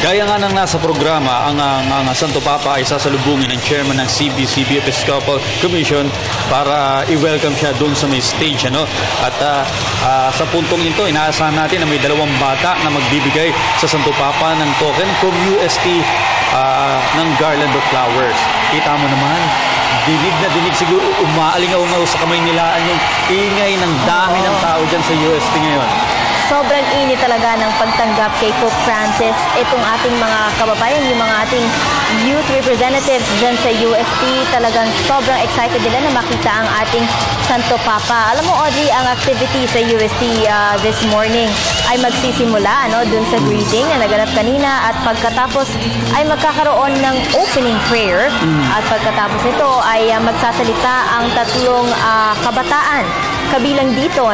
Gaya nga ng nasa programa, ang Santo Papa ay sasalubungin ng chairman ng CBCB Episcopal Commission para i-welcome siya doon sa may stage. At sa puntong ito, inaasahan natin na may 2 bata na magbibigay sa Santo Papa ng token from UST ng garland of flowers. Kita mo naman, dinig na dinig siguro, umaalingaw-ngaw sa kamay nila yung ingay ng dami ng tao dyan sa UST ngayon. Sobrang init talaga ng pagtanggap kay Pope Francis. Itong ating mga kababayan, yung mga ating youth representatives dyan sa UST, talagang sobrang excited nila na makita ang ating Santo Papa. Alam mo, Audrey, ang activity sa UST this morning ay magsisimula dun sa greeting na naganap kanina, at pagkatapos ay magkakaroon ng opening prayer. At pagkatapos ito ay magsasalita ang 3 kabataan. Kabilang dito,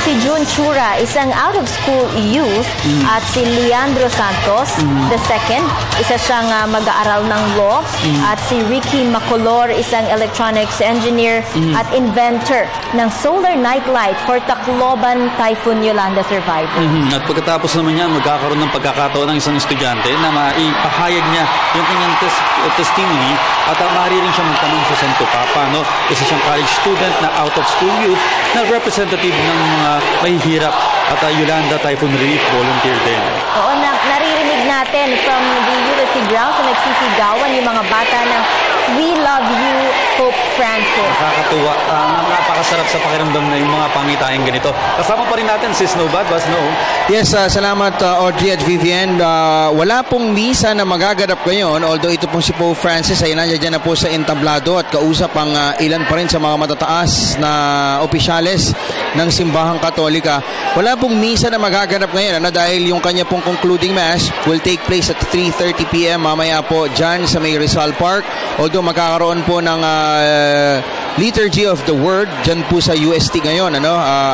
si June Chura, isang out-of-school youth, at si Leandro Santos, the second, isa siyang mag-aaral ng law, at si Ricky Macolor, isang electronics engineer at inventor ng solar nightlight for Tacloban Typhoon Yolanda survivor. At pagkatapos naman niya, magkakaroon ng pagkakataon ng isang estudyante na maipahayag niya yung kanyang testimony, at maaari rin siya magtanong sa Santo Papa. Isa siyang college student na out-of-school youth na representative ng mga mahihirap at Yolanda Typhoon Relief Volunteer din. Oo, naririnig natin from the UST grounds na nagsisigawan yung mga bata ng "We love you, Pope Francis." Nakakatuwa. Napakasarap sa pakiramdam na yung mga pangitayang ganito. Kasama pa rin natin si Snowbad. Yes, salamat Audrey at Vivian. Wala pong misa na magaganap ngayon, although ito pong si Pope Francis ay nandiyan na po sa entablado at kausap ang ilan pa rin sa mga matataas na opisyales ng Simbahang Katolika. Wala pong misa na magaganap ngayon dahil yung kanya pong concluding mass will take place at 3:30 p.m. mamaya po dyan sa may Rizal Park. Although magkakaroon po ng Liturgy of the Word dyan po sa UST ngayon,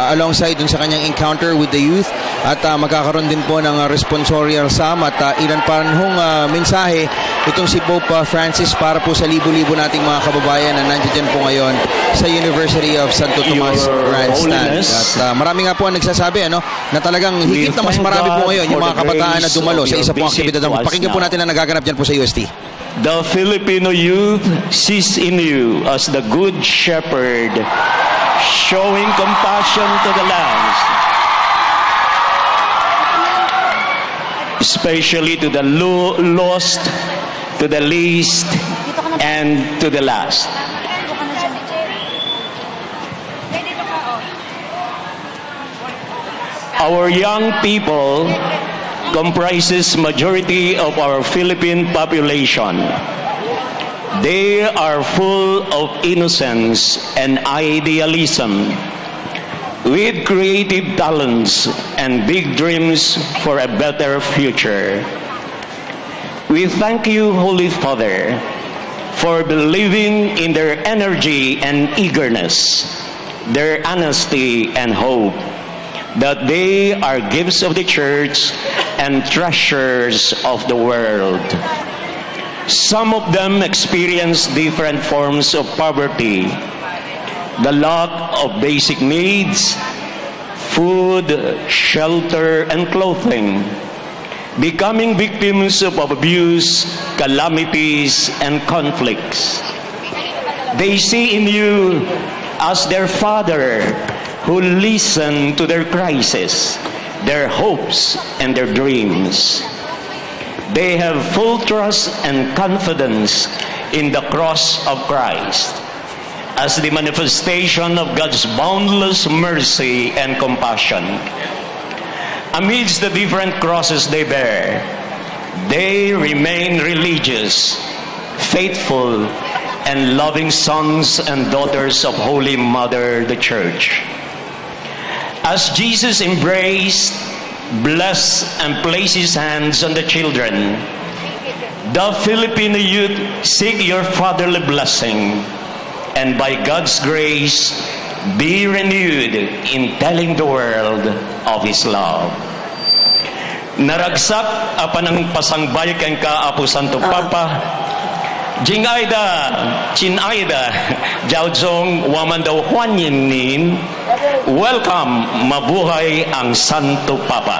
alongside dun sa kanyang encounter with the youth, at magkakaroon din po ng responsorial psalm at ilan pa hong mensahe itong si Pope Francis para po sa libo-libo nating mga kababayan na nandiyan po ngayon sa University of Santo Tomas Grandstand. At marami nga po ang nagsasabi na talagang higit na mas marami po ngayon yung mga kabataan na dumalo sa isa pong aktibidad. Pakinggan po natin na nagaganap dyan po sa UST. The Filipino youth sees in you as the good shepherd, showing compassion to the lambs, especially to the lost, to the least, and to the last. Our young people comprises majority of our Philippine population. They are full of innocence and idealism, with creative talents and big dreams for a better future. We thank you, Holy Father, for believing in their energy and eagerness, their honesty and hope, that they are gifts of the church and treasures of the world. Some of them experience different forms of poverty, the lack of basic needs, food, shelter, and clothing, becoming victims of abuse, calamities, and conflicts. They see in you as their Father, who listen to their crisis, their hopes, and their dreams. They have full trust and confidence in the cross of Christ as the manifestation of God's boundless mercy and compassion. Amidst the different crosses they bear, they remain religious, faithful, and loving sons and daughters of Holy Mother, the Church. As Jesus embraced, blessed, and placed his hands on the children, the Filipino youth seek your fatherly blessing, and by God's grace, be renewed in telling the world of His love. Naragsak apan ang pasangbay kang Apo Santo Papa, Jingaida, Chinaida, Jaozong, Waman daw Huanyin Nin, welcome, mabuhay ang Santo Papa.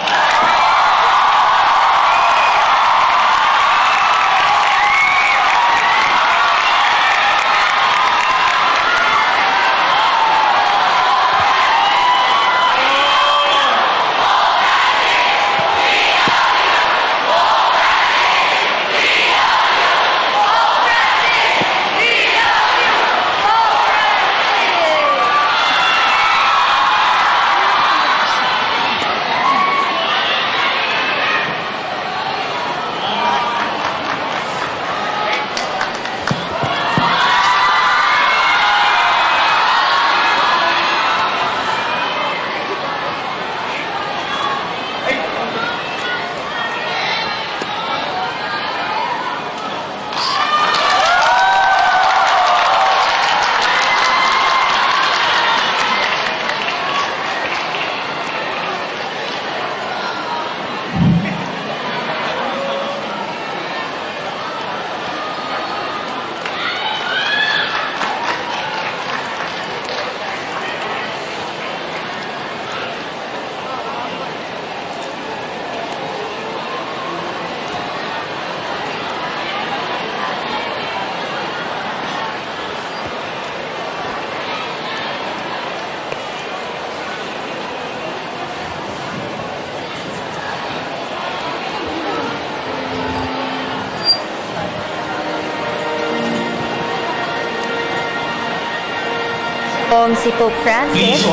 Si Pope Francis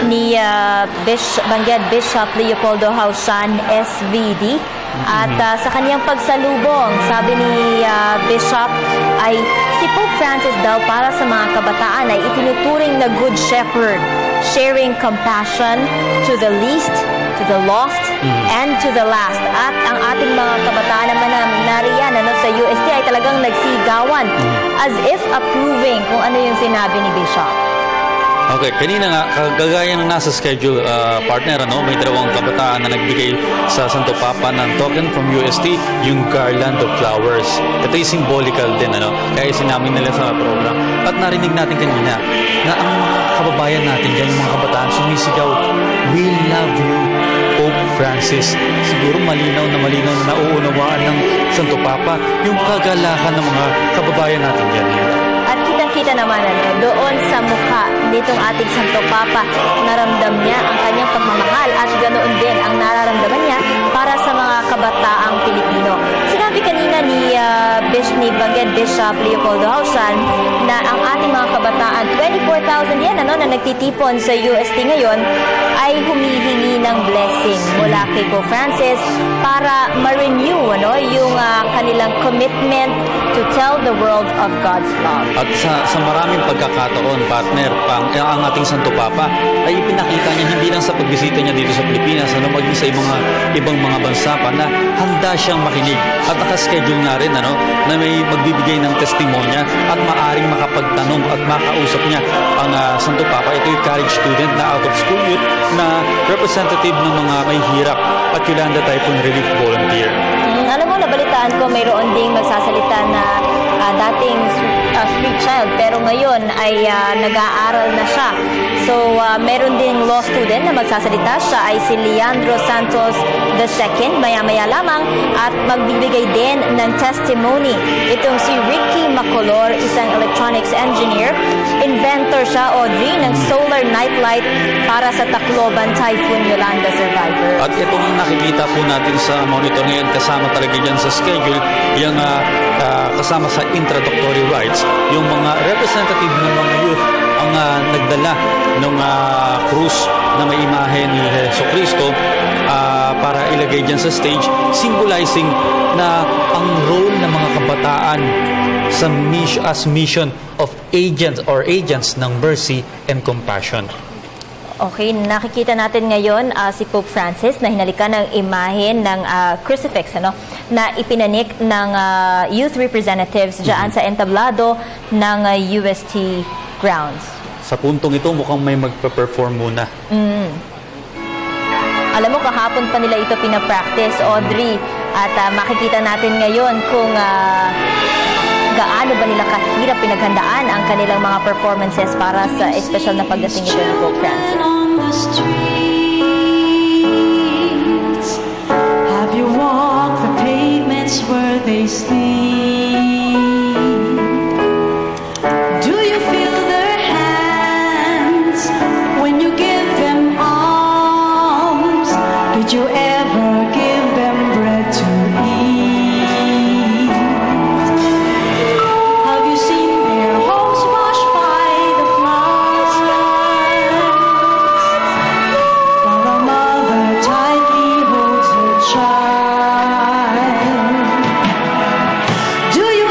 ni Bishop Leopoldo Hausan, SVD. At sa kanyang pagsalubong, sabi ni Bishop ay si Pope Francis daw para sa mga kabataan ay itinuturing na Good Shepherd, sharing compassion to the least, to the lost, and to the last. At ang ating mga kabataan naman na nariyan sa UST ay talagang nagsigawan as if approving kung ano yung sinabi ni Bishop. Okay, kanina nga, kagaya ng nasa schedule, partner, may dalawang kabataan na nagbigay sa Santo Papa ng token from UST, yung garland of flowers. Ito yung symbolical din, kaya sinamin nila sa program. At narinig natin kanina na ang mga kababayan natin dyan, yung mga kabataan, sumisigaw, "We love you, Pope Francis." Siguro malinaw na nauunawaan ng Santo Papa yung kagalakan ng mga kababayan natin dyan. At kitang-kita naman doon sa mukha nitong ating Santo Papa, naramdam niya ang kanyang pagmamahal at ganoon din ang nararamdaman niya para sa mga kabataang Pilipino. Sinabi kanina ni Bishop Leopoldo Hausan na ang ating mga kabataan, 24,000 yan na nagtitipon sa UST ngayon, ay humihingi ng blessing mula kay Pope Francis para ma-renew yung kanilang commitment to tell the world of God's love. At sa maraming pagkakataon, partner, ang ating Santo Papa ay ipinakita niya hindi lang sa pagbisita niya dito sa Pilipinas, maging sa ibang mga bansa pa na handa siyang makinig. At nakaschedule nga rin na may magbibigay ng testimonya at maaring makapagtanong at makausap niya ang Santo Papa. Ito yung college student na out of school youth na representative ng mga may hirap at Yolanda Typhoon Relief Volunteer. Alam mo, nabalitaan ko mayroon ding magsasalita na dating street child pero ngayon ay nag-aaral na siya. So, meron ding law student na magsasalita. Siya ay si Leandro Santos II, maya-maya lamang, at magbibigay din ng testimony. Itong si Ricky Macolor, isang electronics engineer. Inventor siya, Audrey, ng solar nightlight para sa Tacloban Typhoon Yolanda survivor. At itong nakikita po natin sa monitor ngayon, kasama talaga dyan sa schedule, yung kasama sa introductory rites, yung mga representative ng mga youth ang nagdala ng krus na may imahe ni Jesucristo para ilagay dyan sa stage, symbolizing na ang role ng mga kabataan sa mission of agents ng mercy and compassion. Okay, nakikita natin ngayon si Pope Francis na hinalikan ng imahe ng crucifix na ipinanik ng youth representatives dyan sa entablado ng UST grounds. Sa puntong ito, mukhang may magpa-perform muna. Alam mo, kahapon pa nila ito pinapractice, Audrey. At makikita natin ngayon kung gaano ba nila kahirap pinaghandaan ang kanilang mga performances para sa espesyal na pagdating ito ni Pope Francis. Have you walked the pavements where they sleep? Do you feel their hands when you give them alms? Did you ever give them bread to eat? Have you seen their homes washed by the floods? While a mother tightly holds her child. Do you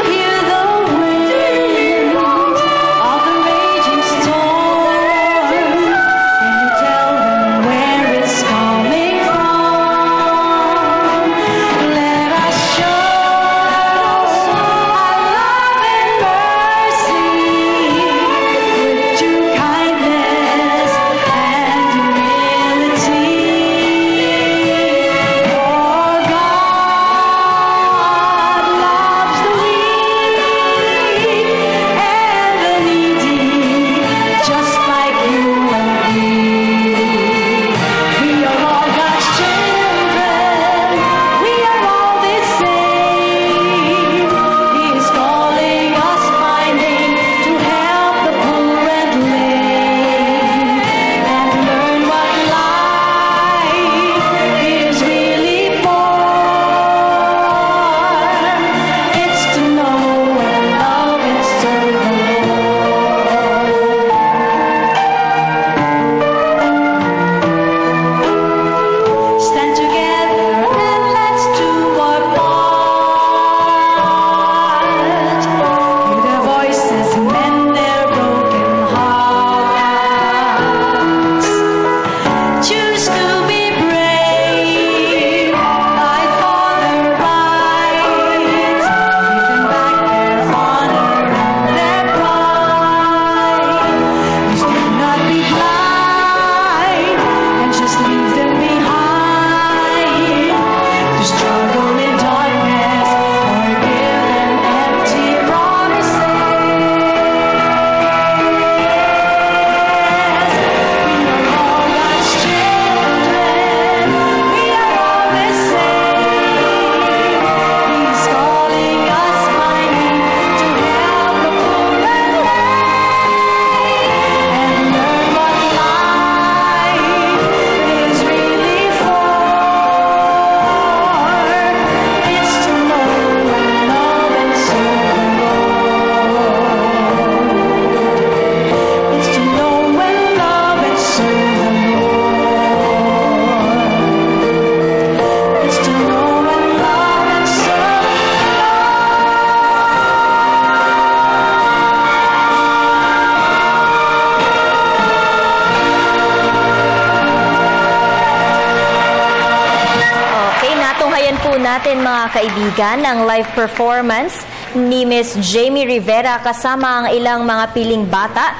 natin mga kaibigan ang live performance ni Miss Jamie Rivera kasama ang ilang mga piling bata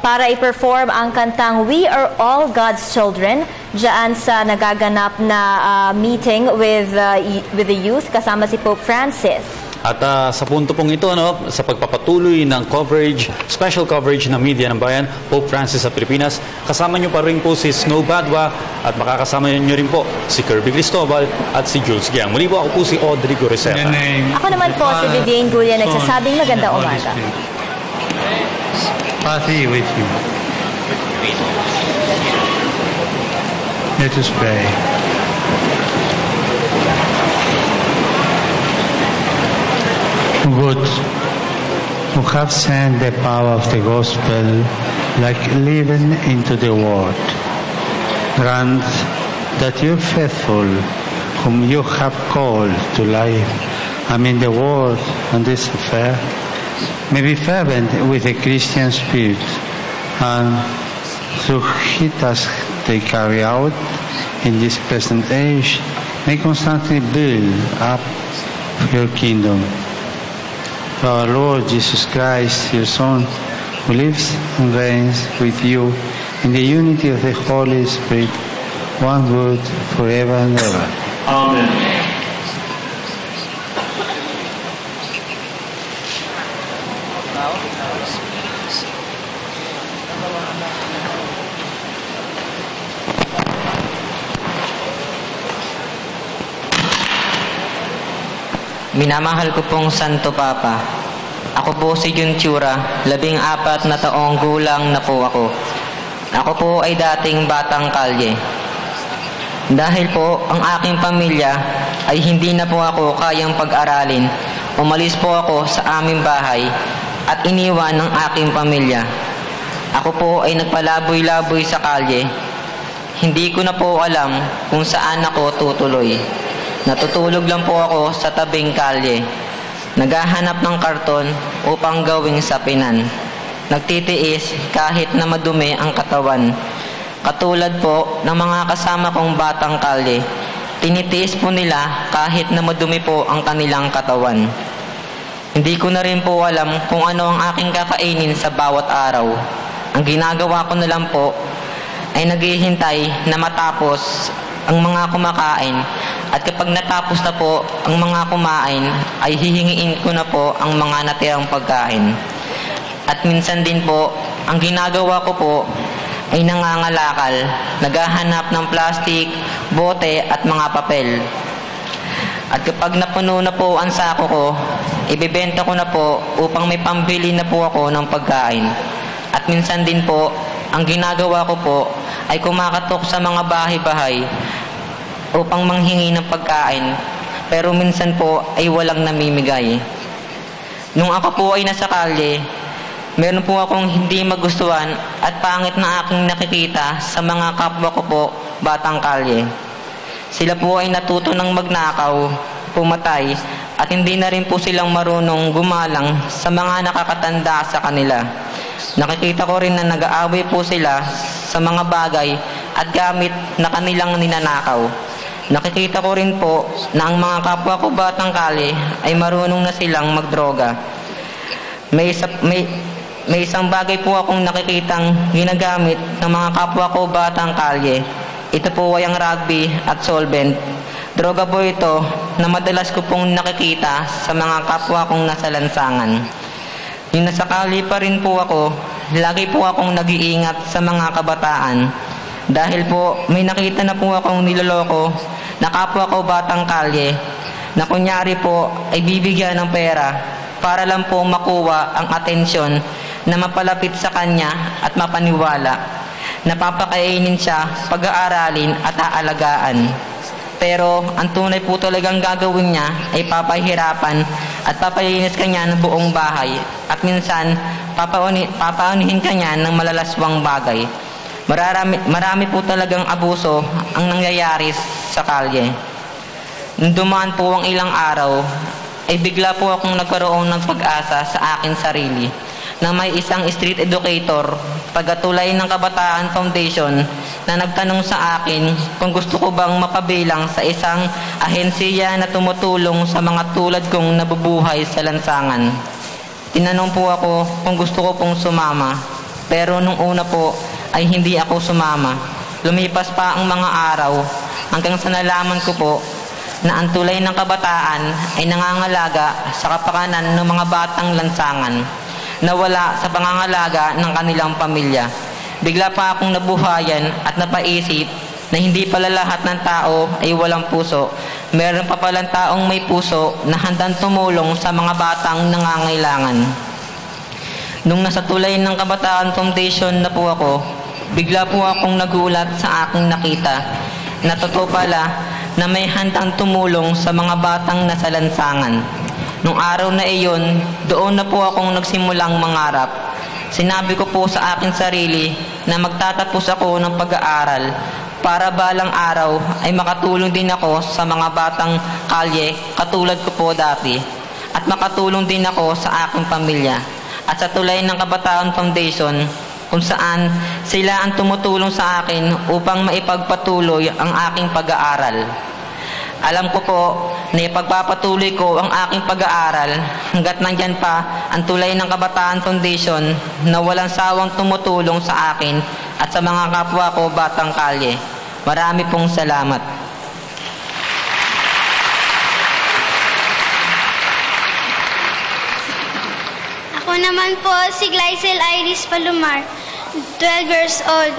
para i-perform ang kantang We Are All God's Children dyan sa nagaganap na meeting with the youth kasama si Pope Francis. At sa punto pong ito, sa pagpapatuloy ng coverage, special coverage ng media ng bayan, Pope Francis sa Pilipinas, kasama nyo pa rin po si Snow Badwa at makakasama nyo rin po si Kirby Cristobal at si Jules Giang. Muli po, ako po si Audrey Goriseta. Ako naman po si Vivian Gulia, nagsasabing magandang umaga. Party with you. Let us pray. God, who have sent the power of the gospel like living into the world, grant that your faithful, whom you have called to life amid the world and this affair, may be fervent with the Christian spirit, and through his task they carry out in this present age, may constantly build up your kingdom. Our Lord Jesus Christ, your Son, who lives and reigns with you in the unity of the Holy Spirit, one God, forever and ever. Amen. Minamahal ko pong Santo Papa. Ako po si Juntura, 14 na taong gulang na po ako. Ako po ay dating batang kalye. Dahil po ang aking pamilya ay hindi na po ako kayang pag-aralin, umalis po ako sa aming bahay at iniwan ng aking pamilya. Ako po ay nagpalaboy-laboy sa kalye. Hindi ko na po alam kung saan ako tutuloy. Natutulog lang po ako sa tabing kalye. Naghahanap ng karton upang gawing sapinan. Nagtitiis kahit na madumi ang katawan. Katulad po ng mga kasama kong batang kalye, tinitiis po nila kahit na madumi po ang kanilang katawan. Hindi ko na rin po alam kung ano ang aking kakainin sa bawat araw. Ang ginagawa ko na lang po ay naghihintay na matapos ang mga kumakain. At kapag natapos na po ang mga kumain, ay hihingiin ko na po ang mga natirang pagkain. At minsan din po, ang ginagawa ko po ay nangangalakal, naghahanap ng plastic, bote at mga papel. At kapag napuno na po ang sako ko, ibebenta ko na po upang may pambili na po ako ng pagkain. At minsan din po, ang ginagawa ko po ay kumakatok sa mga bahay-bahay upang manghingi ng pagkain, pero minsan po ay walang namimigay. Nung ako po ay nasa kalye, meron po akong hindi magustuhan at pangit na aking nakikita sa mga kapwa ko po batang kalye. Sila po ay natuto ng magnakaw, pumatay, at hindi na rin po silang marunong gumalang sa mga nakakatanda sa kanila. Nakikita ko rin na nag-aaway po sila sa mga bagay at gamit na kanilang ninanakaw. Nakikita ko rin po na ang mga kapwa ko batang kalye ay marunong na silang magdroga. May isang bagay po akong nakikitang ginagamit ng mga kapwa ko batang kalye. Ito po ay ang rugby at solvent. Droga po ito na madalas ko pong nakikita sa mga kapwa kong nasa lansangan. Yung nasa kalye pa rin po ako, lagi po akong nag-iingat sa mga kabataan. Dahil po may nakita na po akong niloloko na kapwa ko batang kalye na kunyari po ay bibigyan ng pera para lang po makuha ang atensyon na mapalapit sa kanya at mapaniwala. Napapakainin siya, pag-aaralin at aalagaan. Pero ang tunay po talagang gagawin niya ay papahirapan at papalinis kanya ng buong bahay at minsan papaunihin kanya ng malalaswang bagay. Marami po talagang abuso ang nangyayari sa kalye. Nung dumaan po ang ilang araw, ay bigla po akong nagkaroon ng pag-asa sa akin sarili na may isang street educator, pagkatulay ng Kabataan Foundation, na nagtanong sa akin kung gusto ko bang mapabilang sa isang ahensiya na tumutulong sa mga tulad kong nabubuhay sa lansangan. Tinanong po ako kung gusto ko pong sumama, pero nung una po ay hindi ako sumama. Lumipas pa ang mga araw hanggang sa nalaman ko po na ang tulay ng kabataan ay nangangalaga sa kapakanan ng mga batang lansangan na wala sa pangangalaga ng kanilang pamilya. Bigla pa akong nabuhayan at napaisip na hindi pala lahat ng tao ay walang puso. Meron pa palang taong may puso na handang tumulong sa mga batang nangangailangan. Nung nasa tulay ng Kabataan Foundation na po ako, bigla po akong nagulat sa aking nakita na totoo pala na may handang tumulong sa mga batang nasa lansangan. Nung araw na iyon, doon na po akong nagsimulang mangarap. Sinabi ko po sa aking sarili na magtatapos ako ng pag-aaral para balang araw ay makatulong din ako sa mga batang kalye katulad ko po dati at makatulong din ako sa aking pamilya at sa tulay ng Kabataan Foundation kung saan sila ang tumutulong sa akin upang maipagpatuloy ang aking pag-aaral. Alam ko po na ipagpapatuloy ko ang aking pag-aaral hanggat nandyan pa ang tulay ng Kabataan Foundation na walang sawang tumutulong sa akin at sa mga kapwa ko batang kalye. Marami pong salamat. Ako naman po si Glycel Iris Palomar, 12 years old.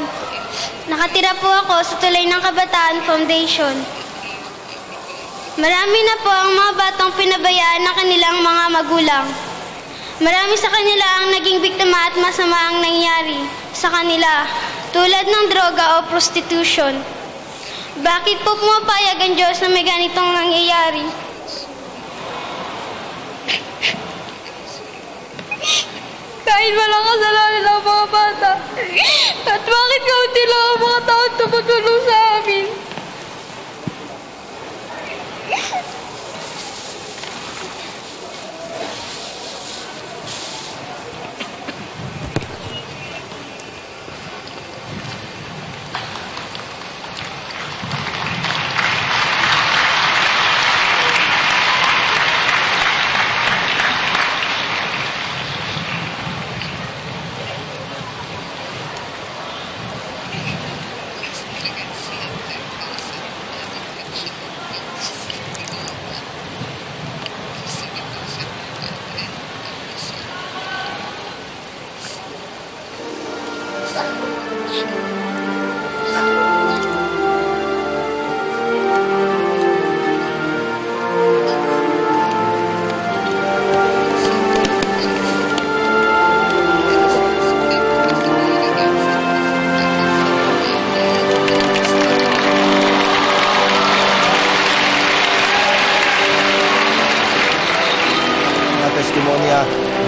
Nakatira po ako sa tulay ng Kabataan Foundation. Marami na po ang mga batang pinabayaan ng kanilang mga magulang. Marami sa kanila ang naging biktima at masama ang nangyari sa kanila, tulad ng droga o prostitution. Bakit po pumapayag ang Diyos na may ganitong nangyayari? Kahit walang kasalanan ang mga bata, at bakit kaunti lang ang mga taong tumutulong sa amin?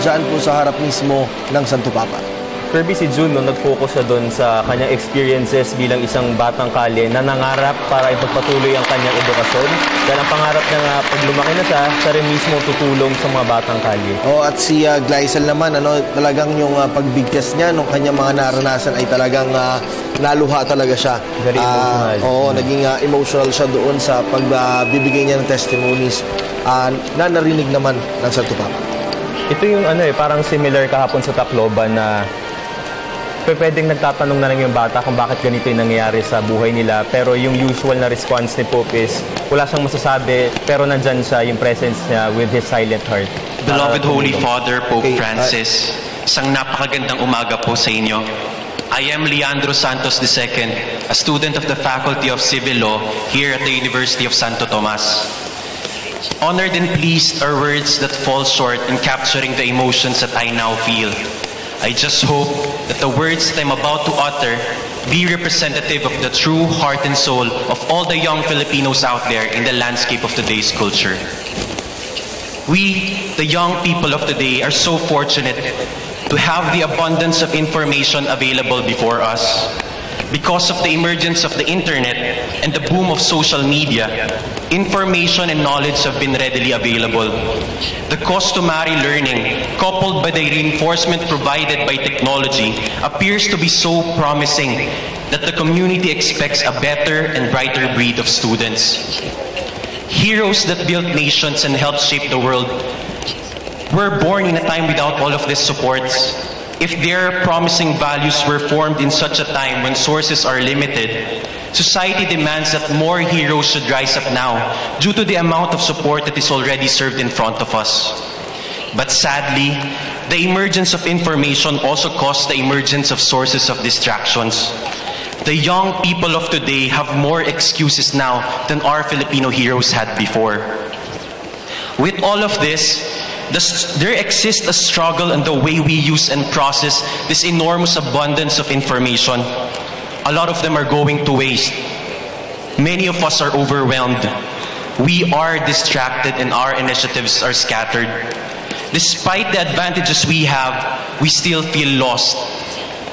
Diyan po sa harap mismo ng Santo Papa. Kirby, si June, nag-focus na doon sa kanyang experiences bilang isang batang kalye na nangarap para ipagpatuloy ang kanyang edukasyon. Dahil ang pangarap niya nga, pag lumaki na siya rin mismo tutulong sa mga batang kalye. At si Glycel naman, talagang yung pagbigkas niya nung kanyang mga naranasan ay talagang naluha talaga siya. Very emotional. Naging emotional siya doon sa pagbibigay niya ng testimonies na narinig naman ng Santo Papa. Ito yung parang similar kahapon sa Tacloban na pwedeng nagtatanong na lang yung bata kung bakit ganito yung nangyayari sa buhay nila. Pero yung usual na response ni Pope is wala siyang masasabi pero nandyan siya, yung presence niya with his silent heart. Beloved Holy Father, Pope Francis, isang napakagandang umaga po sa inyo. I am Leandro Santos II, a student of the Faculty of Civil Law here at the University of Santo Tomas. Honored and pleased are words that fall short in capturing the emotions that I now feel. I just hope that the words that I'm about to utter be representative of the true heart and soul of all the young Filipinos out there in the landscape of today's culture. We, the young people of today, are so fortunate to have the abundance of information available before us. because of the emergence of the internet and the boom of social media, information and knowledge have been readily available. The customary learning, coupled by the reinforcement provided by technology, appears to be so promising that the community expects a better and brighter breed of students. Heroes that built nations and helped shape the world were born in a time without all of these supports. If their promising values were formed in such a time when sources are limited, society demands that more heroes should rise up now due to the amount of support that is already served in front of us. But sadly, the emergence of information also caused the emergence of sources of distractions. The young people of today have more excuses now than our Filipino heroes had before. With all of this, there exists a struggle in the way we use and process this enormous abundance of information. A lot of them are going to waste. Many of us are overwhelmed. We are distracted and our initiatives are scattered. Despite the advantages we have, we still feel lost.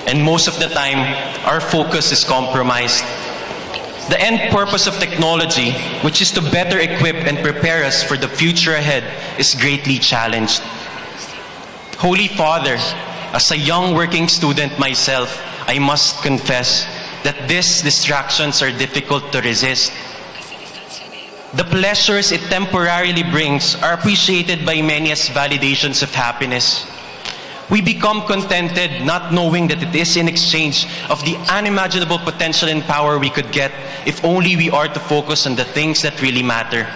And most of the time, our focus is compromised. The end purpose of technology, which is to better equip and prepare us for the future ahead, is greatly challenged. Holy Father, as a young working student myself, I must confess that these distractions are difficult to resist. The pleasures it temporarily brings are appreciated by many as validations of happiness. We become contented not knowing that it is in exchange of the unimaginable potential and power we could get if only we are to focus on the things that really matter.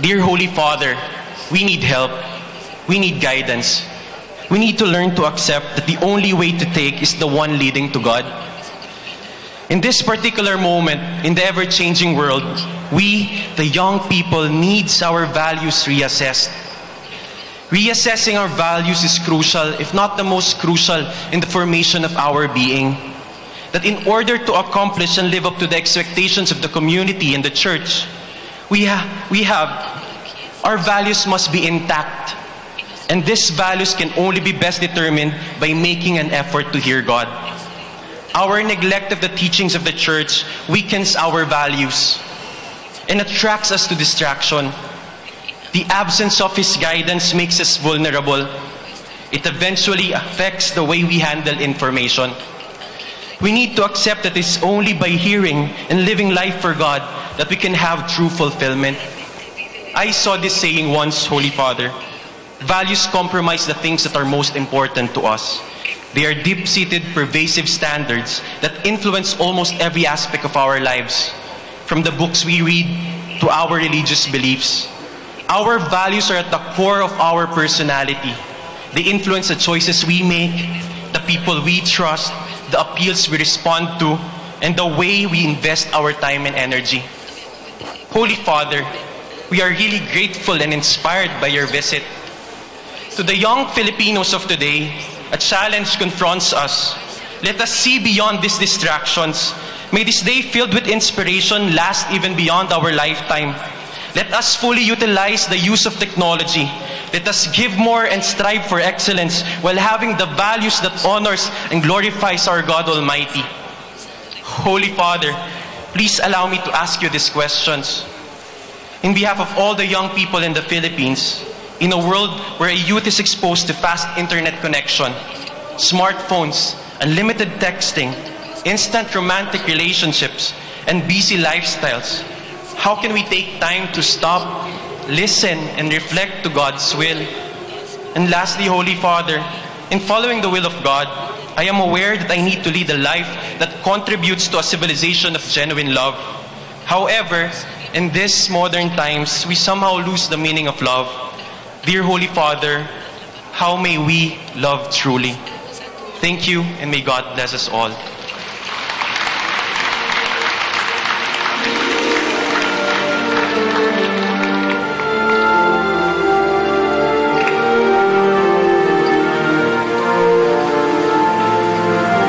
Dear Holy Father, we need help. We need guidance. We need to learn to accept that the only way to take is the one leading to God. In this particular moment, in the ever-changing world, we, the young people, needs our values reassessed. Reassessing our values is crucial, if not the most crucial, in the formation of our being. That in order to accomplish and live up to the expectations of the community and the church, our values must be intact. And these values can only be best determined by making an effort to hear God. Our neglect of the teachings of the church weakens our values and attracts us to distraction. The absence of His guidance makes us vulnerable. It eventually affects the way we handle information. We need to accept that it's only by hearing and living life for God that we can have true fulfillment. I saw this saying once, Holy Father. Values compromise the things that are most important to us. They are deep-seated, pervasive standards that influence almost every aspect of our lives, from the books we read to our religious beliefs. Our values are at the core of our personality. They influence the choices we make, the people we trust, the appeals we respond to, and the way we invest our time and energy. Holy Father, we are really grateful and inspired by your visit. To the young Filipinos of today, a challenge confronts us. Let us see beyond these distractions. May this day filled with inspiration last even beyond our lifetime. Let us fully utilize the use of technology. Let us give more and strive for excellence while having the values that honors and glorifies our God Almighty. Holy Father, please allow me to ask you these questions. In behalf of all the young people in the Philippines, in a world where a youth is exposed to fast internet connection, smartphones, unlimited texting, instant romantic relationships, and busy lifestyles, how can we take time to stop, listen, and reflect to God's will? And lastly, Holy Father, in following the will of God, I am aware that I need to lead a life that contributes to a civilization of genuine love. However, in these modern times, we somehow lose the meaning of love. Dear Holy Father, how may we love truly? Thank you, and may God bless us all.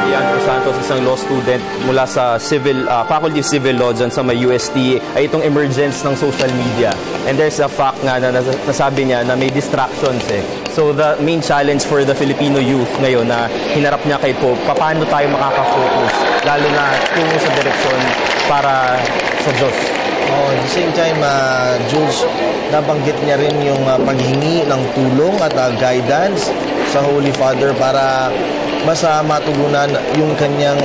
Leandro Santos isang law student mula sa Faculty of Civil Law dyan sa may UST, ay itong emergence ng social media. And there's a fact nga na nasabi niya na may distractions eh. So the main challenge for the Filipino youth ngayon na hinarap niya kay Pope, paano tayo makaka-focus, lalo na tungo sa direksyon para sa Diyos. At the same time, Jules, nabanggit niya rin yung paghingi ng tulong at guidance sa Holy Father para mas matugunan yung kanyang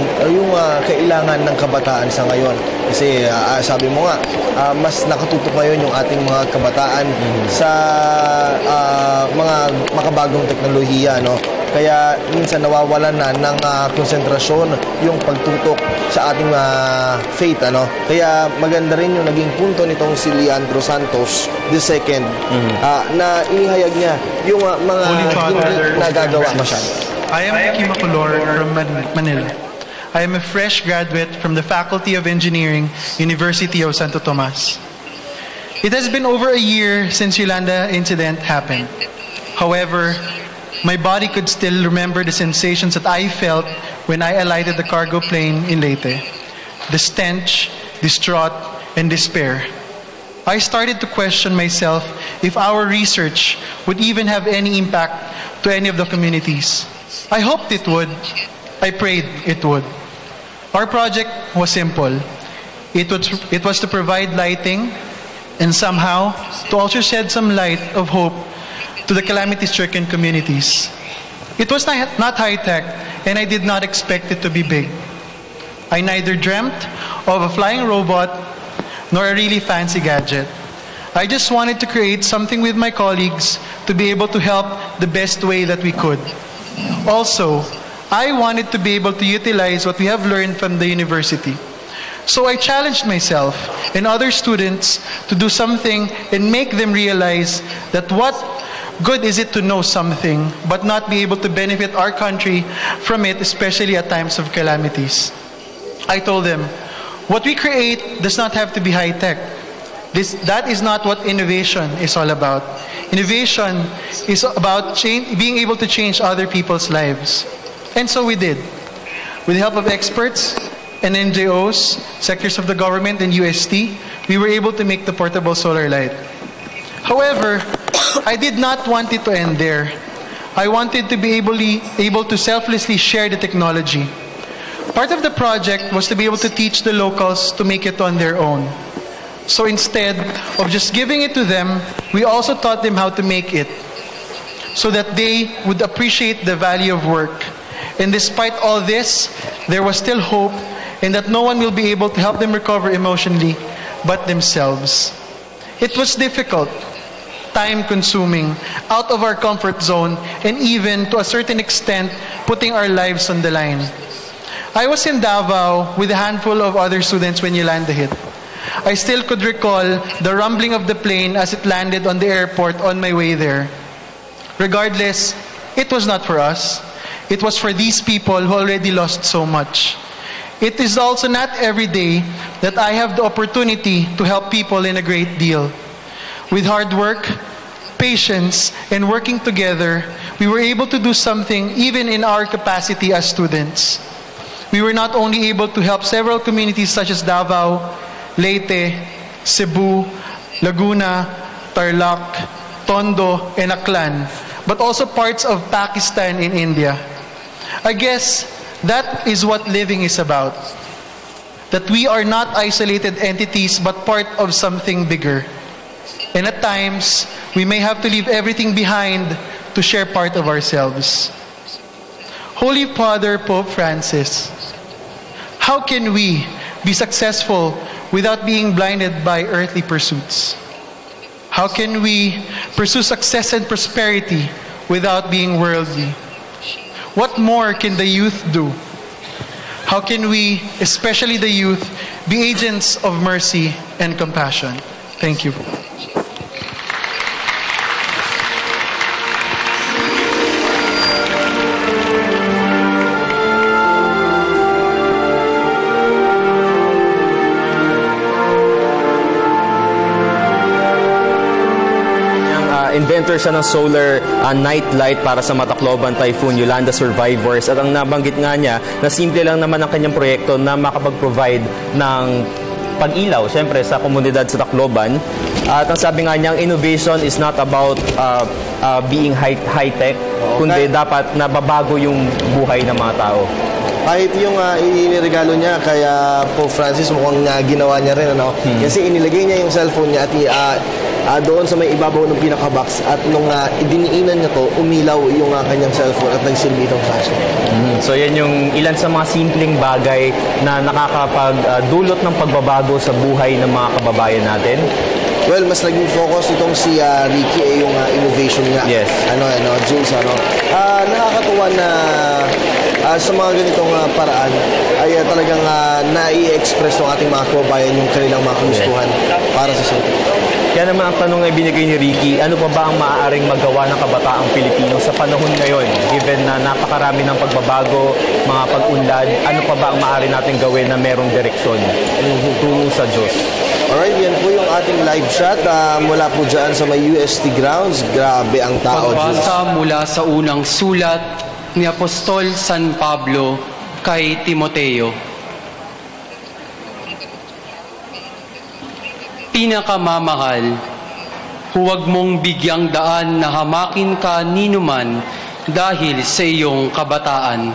kailangan ng kabataan sa ngayon. Kasi sabi mo nga, mas nakatutok ngayon yung ating mga kabataan sa mga makabagong teknolohiya, no? Kaya minsan nawawalan na ng konsentrasyon yung pagtutok sa ating faith, ano? Kaya maganda rin yung naging punto nitong si Leandro Santos II na inihayag niya yung mga hindi nagagawa masyado. I am Ricky Macolor from Manila. I am a fresh graduate from the Faculty of Engineering, University of Santo Tomas. It has been over a year since Yolanda incident happened. However, my body could still remember the sensations that I felt when I alighted the cargo plane in Leyte. The stench, distraught, and despair. I started to question myself if our research would even have any impact to any of the communities. I hoped it would. I prayed it would. Our project was simple. It was to provide lighting and somehow to also shed some light of hope to the calamity-stricken communities. It was not high-tech, and I did not expect it to be big. I neither dreamt of a flying robot nor a really fancy gadget. I just wanted to create something with my colleagues to be able to help the best way that we could. Also, I wanted to be able to utilize what we have learned from the university. So I challenged myself and other students to do something and make them realize that what good is it to know something but not be able to benefit our country from it, especially at times of calamities. I told them, what we create does not have to be high-tech. That is not what innovation is all about. Innovation is about being able to change other people's lives. And so we did. With the help of experts and NGOs, sectors of the government, and UST, we were able to make the portable solar light. However, I did not want it to end there. I wanted to be able to selflessly share the technology. Part of the project was to be able to teach the locals to make it on their own. So instead of just giving it to them, we also taught them how to make it so that they would appreciate the value of work. And despite all this, there was still hope and that no one will be able to help them recover emotionally but themselves. It was difficult, time-consuming, out of our comfort zone, and even, to a certain extent, putting our lives on the line. I was in Davao with a handful of other students when Yolanda hit. I still could recall the rumbling of the plane as it landed on the airport on my way there. Regardless, it was not for us. It was for these people who already lost so much. It is also not every day that I have the opportunity to help people in a great deal. With hard work, patience, and working together, we were able to do something even in our capacity as students. We were not only able to help several communities such as Davao, Leyte, Cebu, Laguna, Tarlac, Tondo, and Aklan, but also parts of Pakistan and India. I guess that is what living is about. That we are not isolated entities but part of something bigger. And at times, we may have to leave everything behind to share part of ourselves. Holy Father Pope Francis, how can we be successful without being blinded by earthly pursuits? How can we pursue success and prosperity without being worldly? What more can the youth do? How can we, especially the youth, be agents of mercy and compassion? Thank you. inventor siya ng solar night light para sa Matacloban Typhoon Yolanda survivors. At ang nabanggit nga niya na simple lang naman ang kanyang proyekto na makapag-provide ng pag-ilaw, syempre, sa komunidad sa Tacloban. At ang sabi nga niya, innovation is not about being high-tech, kundi dapat nababago yung buhay ng mga tao. Kahit yung iniregalo niya kay Pope Francis, mukhang ginawa niya rin, ano? Kasi inilagay niya yung cellphone niya at doon sa may ibabaw ng pinaka-box, at nung idiniinan niya to, umilaw yung kanyang cellphone at nagsilbi itong flashlight. So yan yung ilan sa mga simpleng bagay na nakakapagdulot ng pagbabago sa buhay ng mga kababayan natin. Well, mas naging focus itong si Ricky yung innovation niya. Yes. Jules, nakakatuwa na sa mga ganitong paraan ay talagang nai-express ng ating mga kababayan yung kanilang mga kagustuhan para sa Santo. Kaya naman ang tanong na ibinigay ni Ricky, ano pa ba ang maaaring magawa ng kabataang Pilipino sa panahon ngayon? Given na napakarami ng pagbabago, mga pag-unlad, ano pa ba ang maaari natin gawin na merong direksyon tungo sa Diyos? Alright, yan po yung ating live shot mula po dyan sa may UST grounds. Grabe ang tao. Pagbasa mula sa unang sulat ni Apostol San Pablo kay Timoteo. Pinakamamahal, huwag mong bigyang daan na hamakin ka ninuman dahil sa iyong kabataan.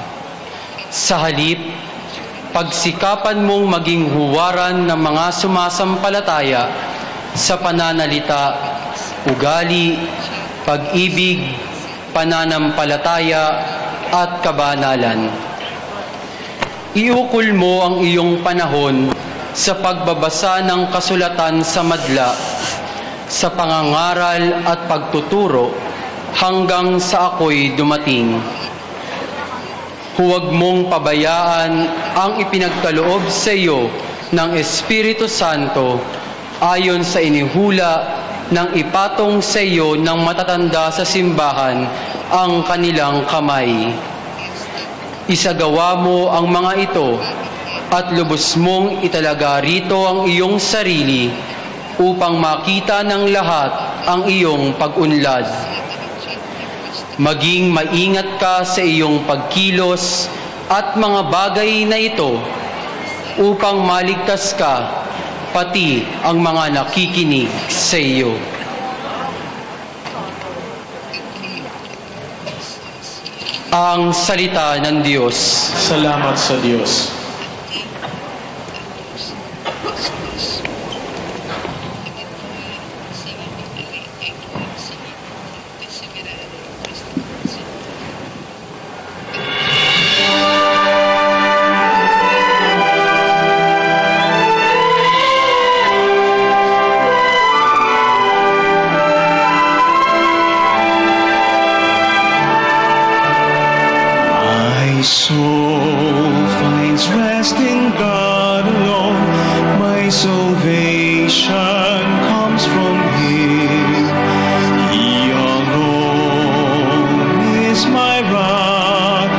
Sa halip, pagsikapan mong maging huwaran ng mga sumasampalataya sa pananalita, ugali, pag-ibig, pananampalataya at kabanalan. Iukol mo ang iyong panahon sa pagbabasa ng kasulatan sa madla, sa pangangaral at pagtuturo hanggang sa ako'y dumating. Huwag mong pabayaan ang ipinagkaloob sa iyo ng Espiritu Santo ayon sa inihula ng ipatong sa iyo ng matatanda sa simbahan ang kanilang kamay. Isagawa mo ang mga ito at lubos mong italaga rito ang iyong sarili upang makita ng lahat ang iyong pag-unlad. Maging maingat ka sa iyong pagkilos at mga bagay na ito upang maligtas ka pati ang mga nakikinig sa iyo. Ang salita ng Diyos. Salamat sa Diyos. My soul finds rest in God alone. My salvation comes from Him. He alone is my rock,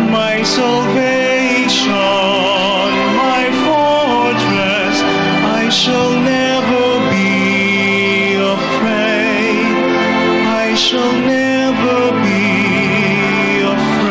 my salvation, my fortress. I shall never be afraid. I shall never be never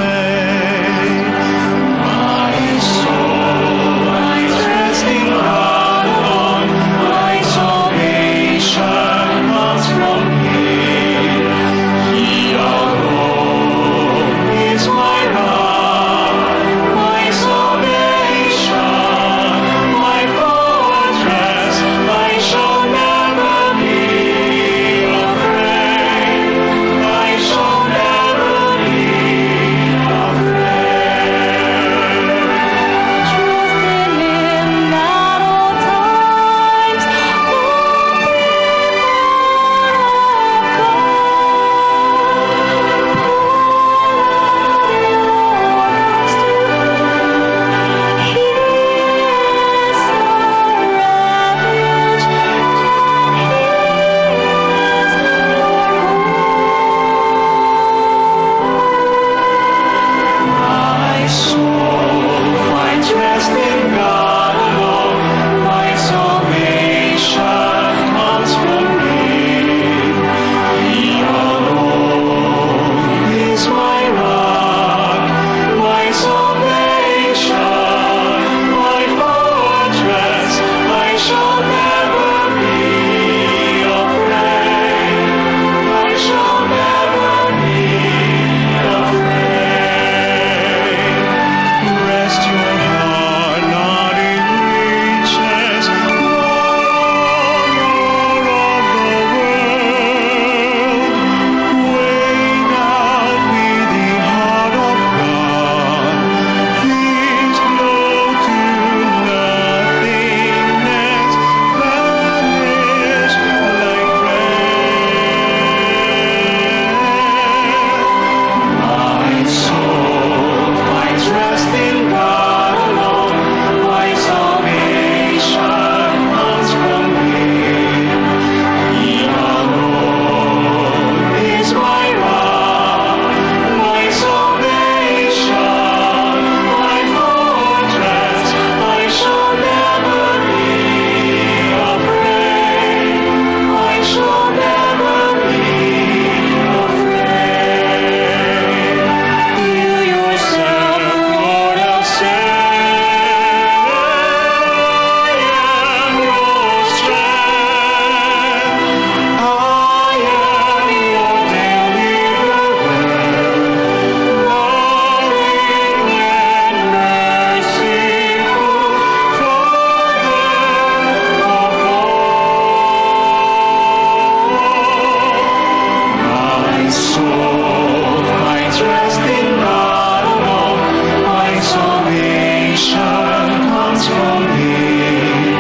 soul finds rest in God alone. My salvation comes from Him.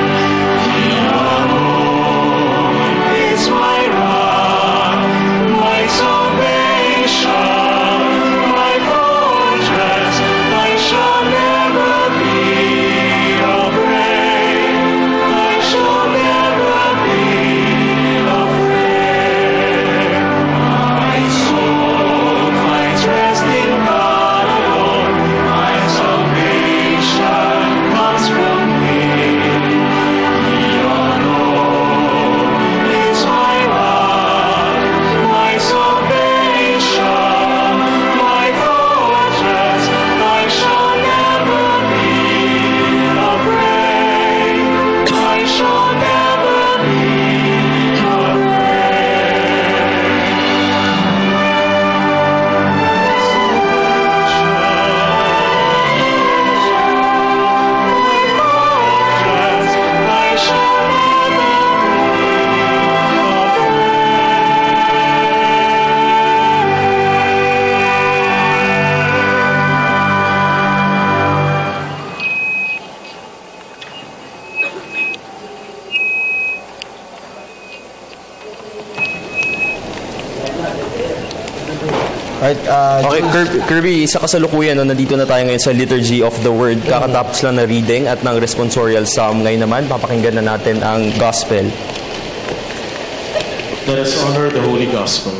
He alone is my rock, my salvation, my fortress. I shall never be afraid. I shall never be afraid. My soul finds rest in God alone. My salvation comes from Him. He alone is my rock, my salvation, my fortress. I shall never be afraid. I shall never be Right, Okay, Kirby, sa kasalukuyan, no, nandito na tayo ngayon sa Liturgy of the Word. Kakatapos lang na reading at ng responsorial psalm. Ngayon naman, papakinggan na natin ang gospel. Let us honor the Holy Gospel.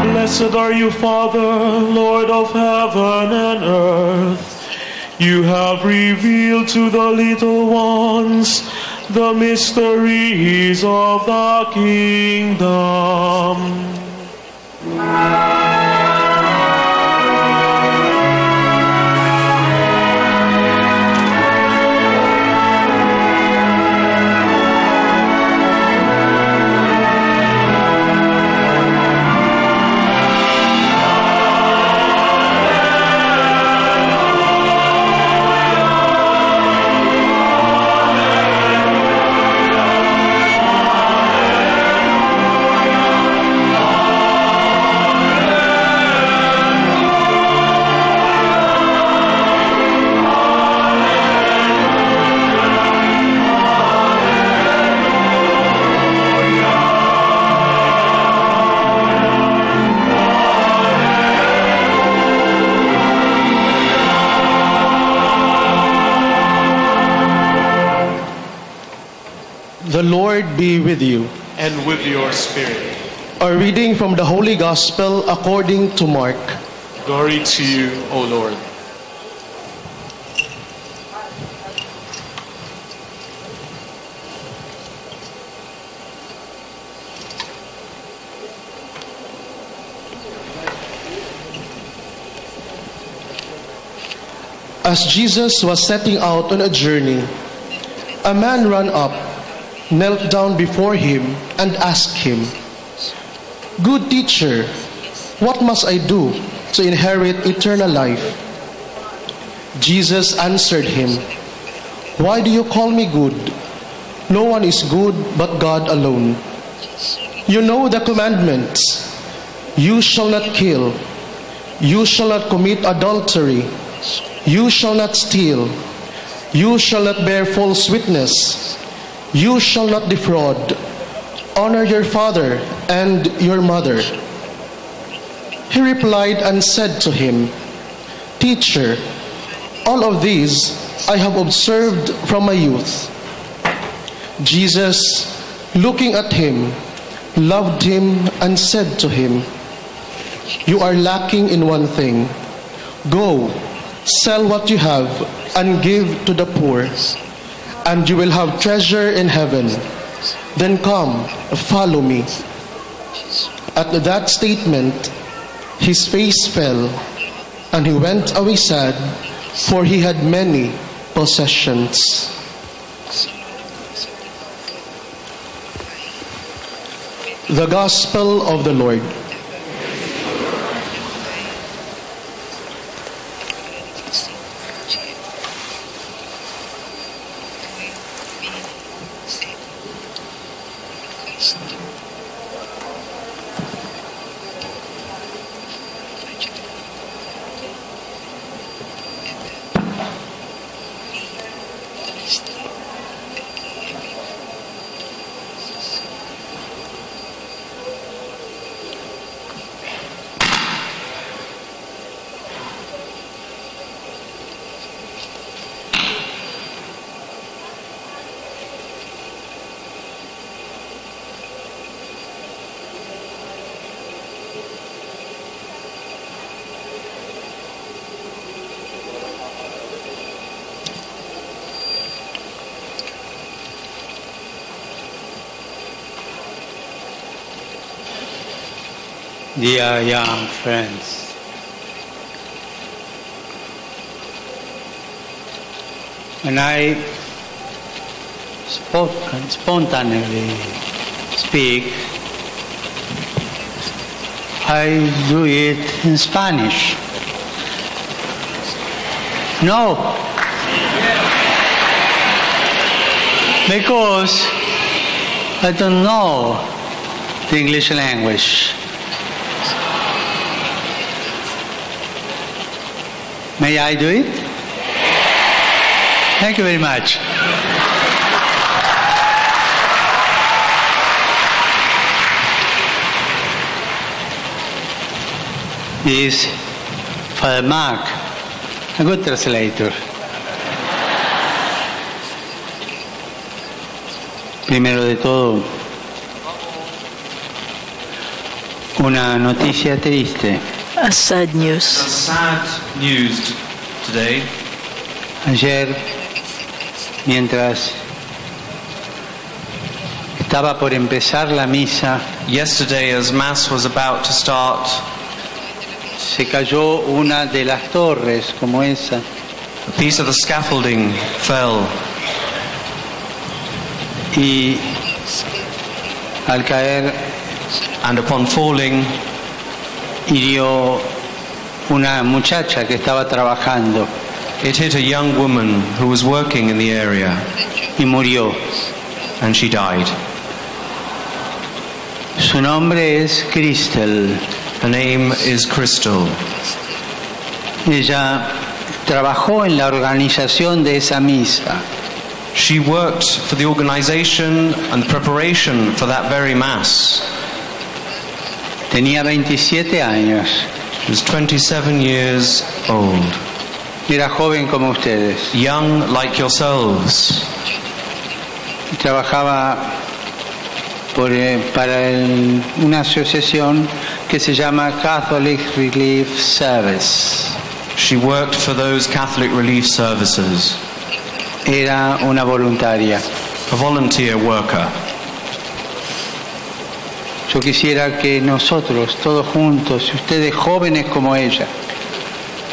Blessed are you, Father, Lord of heaven and earth. You have revealed to the little ones the mysteries of the kingdom. The Lord be with you. And with your spirit. A reading from the Holy Gospel according to Mark. Glory to you, O Lord. As Jesus was setting out on a journey, a man ran up, knelt down before him, and asked him, "Good teacher, what must I do to inherit eternal life?" Jesus answered him, "Why do you call me good? No one is good but God alone. You know the commandments. You shall not kill. You shall not commit adultery. You shall not steal. You shall not bear false witness. You shall not defraud. Honor your father and your mother." He replied and said to him, "Teacher, all of these I have observed from my youth." Jesus, looking at him, loved him and said to him, "You are lacking in one thing. Go, sell what you have and give to the poor, and you will have treasure in heaven. Then come, follow me." At that statement, his face fell, and he went away sad, for he had many possessions. The Gospel of the Lord. Dear young friends, when I spontaneously speak, I do it in Spanish. No, because I don't know the English language. May I do it? Thank you very much. This is Father Mark, a good translator. Primero de todo, una noticia triste. A sad news. Sad news today. Ayer, mientras estaba por empezar la misa, Yesterday, as Mass was about to start, se cayó una de las torres como esa. a piece of the scaffolding fell. Y al caer, and upon falling, hirió una muchacha que estaba trabajando. It hit a young woman who was working in the area. Y murió. And she died. Su nombre es Crystal. Her name is Crystal. Ella trabajó en la organización de esa misa. She worked for the organization and preparation for that very Mass. Tenía 27 años. She was 27 years old. Era joven como ustedes. Young like yourselves. Trabajaba para una asociación que se llama Catholic Relief Service. She worked for those Catholic relief services. Era una voluntaria. A volunteer worker. Yo quisiera que nosotros, todos juntos, y ustedes jóvenes como ella,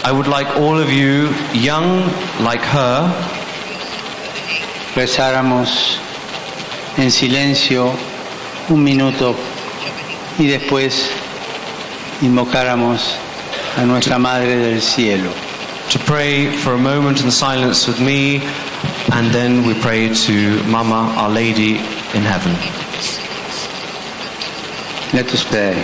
I would like all of you, young like her, rezáramos en silencio un minuto y después invocáramos a nuestra Madre del Cielo. to pray for a moment in silence with me, and then we pray to Mama, Our Lady in heaven. Let us pray.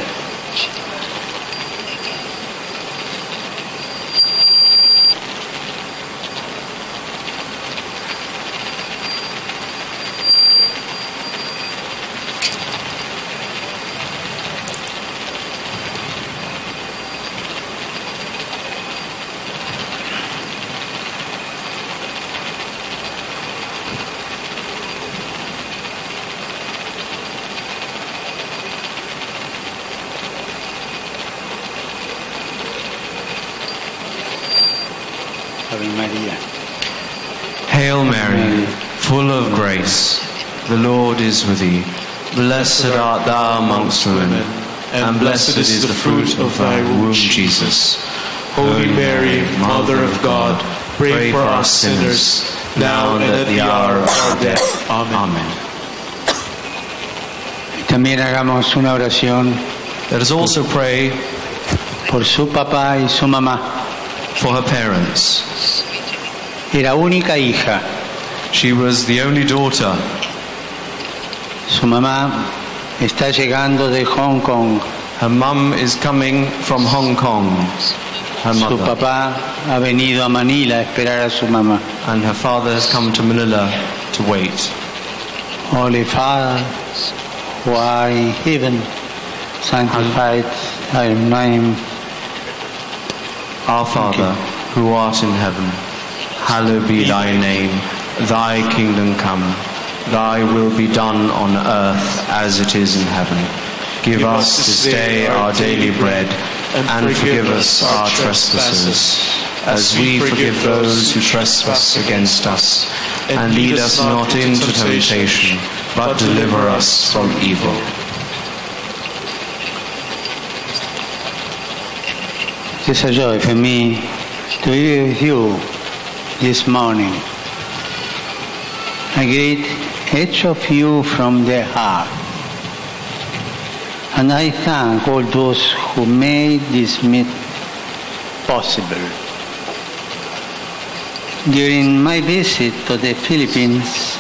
Ave Maria. Hail Mary, full of grace, the Lord is with thee. Blessed art thou amongst women, and blessed is the fruit of thy womb, Jesus. Holy Mary, Mother of God, pray for us sinners, now and at the hour of our death. Amen. También hagamos una oración. Let us also pray por su papá y su mamá. For her parents. Era única hija. She was the only daughter. Su mamá está llegando de Hong Kong. Her mum is coming from Hong Kong. Her mother. Su papá ha venido a Manila a esperar a su mamá. And her father has come to Manila to wait. Holy Father, who art in heaven, sanctified thy name. Our Father, who art in heaven, hallowed be thy name. Thy kingdom come. Thy will be done on earth as it is in heaven. Give us this day our daily bread, and forgive us our trespasses, as we forgive those who trespass against us. And lead us not into temptation, but deliver us from evil. It is a joy for me to be with you this morning. I greet each of you from the heart. And I thank all those who made this meet possible. During my visit to the Philippines,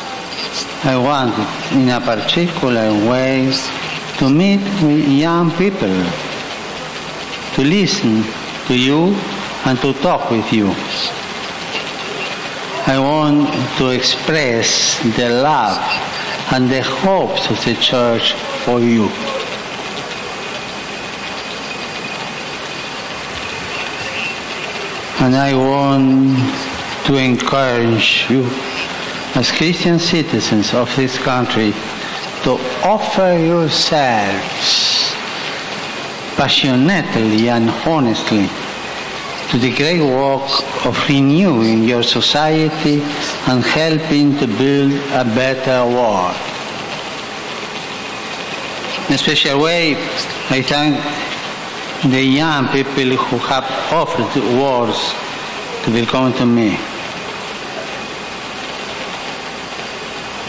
I wanted in a particular way to meet with young people, to listen to you and to talk with you. I want to express the love and the hopes of the Church for you. And I want to encourage you as Christian citizens of this country to offer yourselves passionately and honestly to the great work of renewing your society and helping to build a better world. In a special way, I thank the young people who have offered words to welcome to me.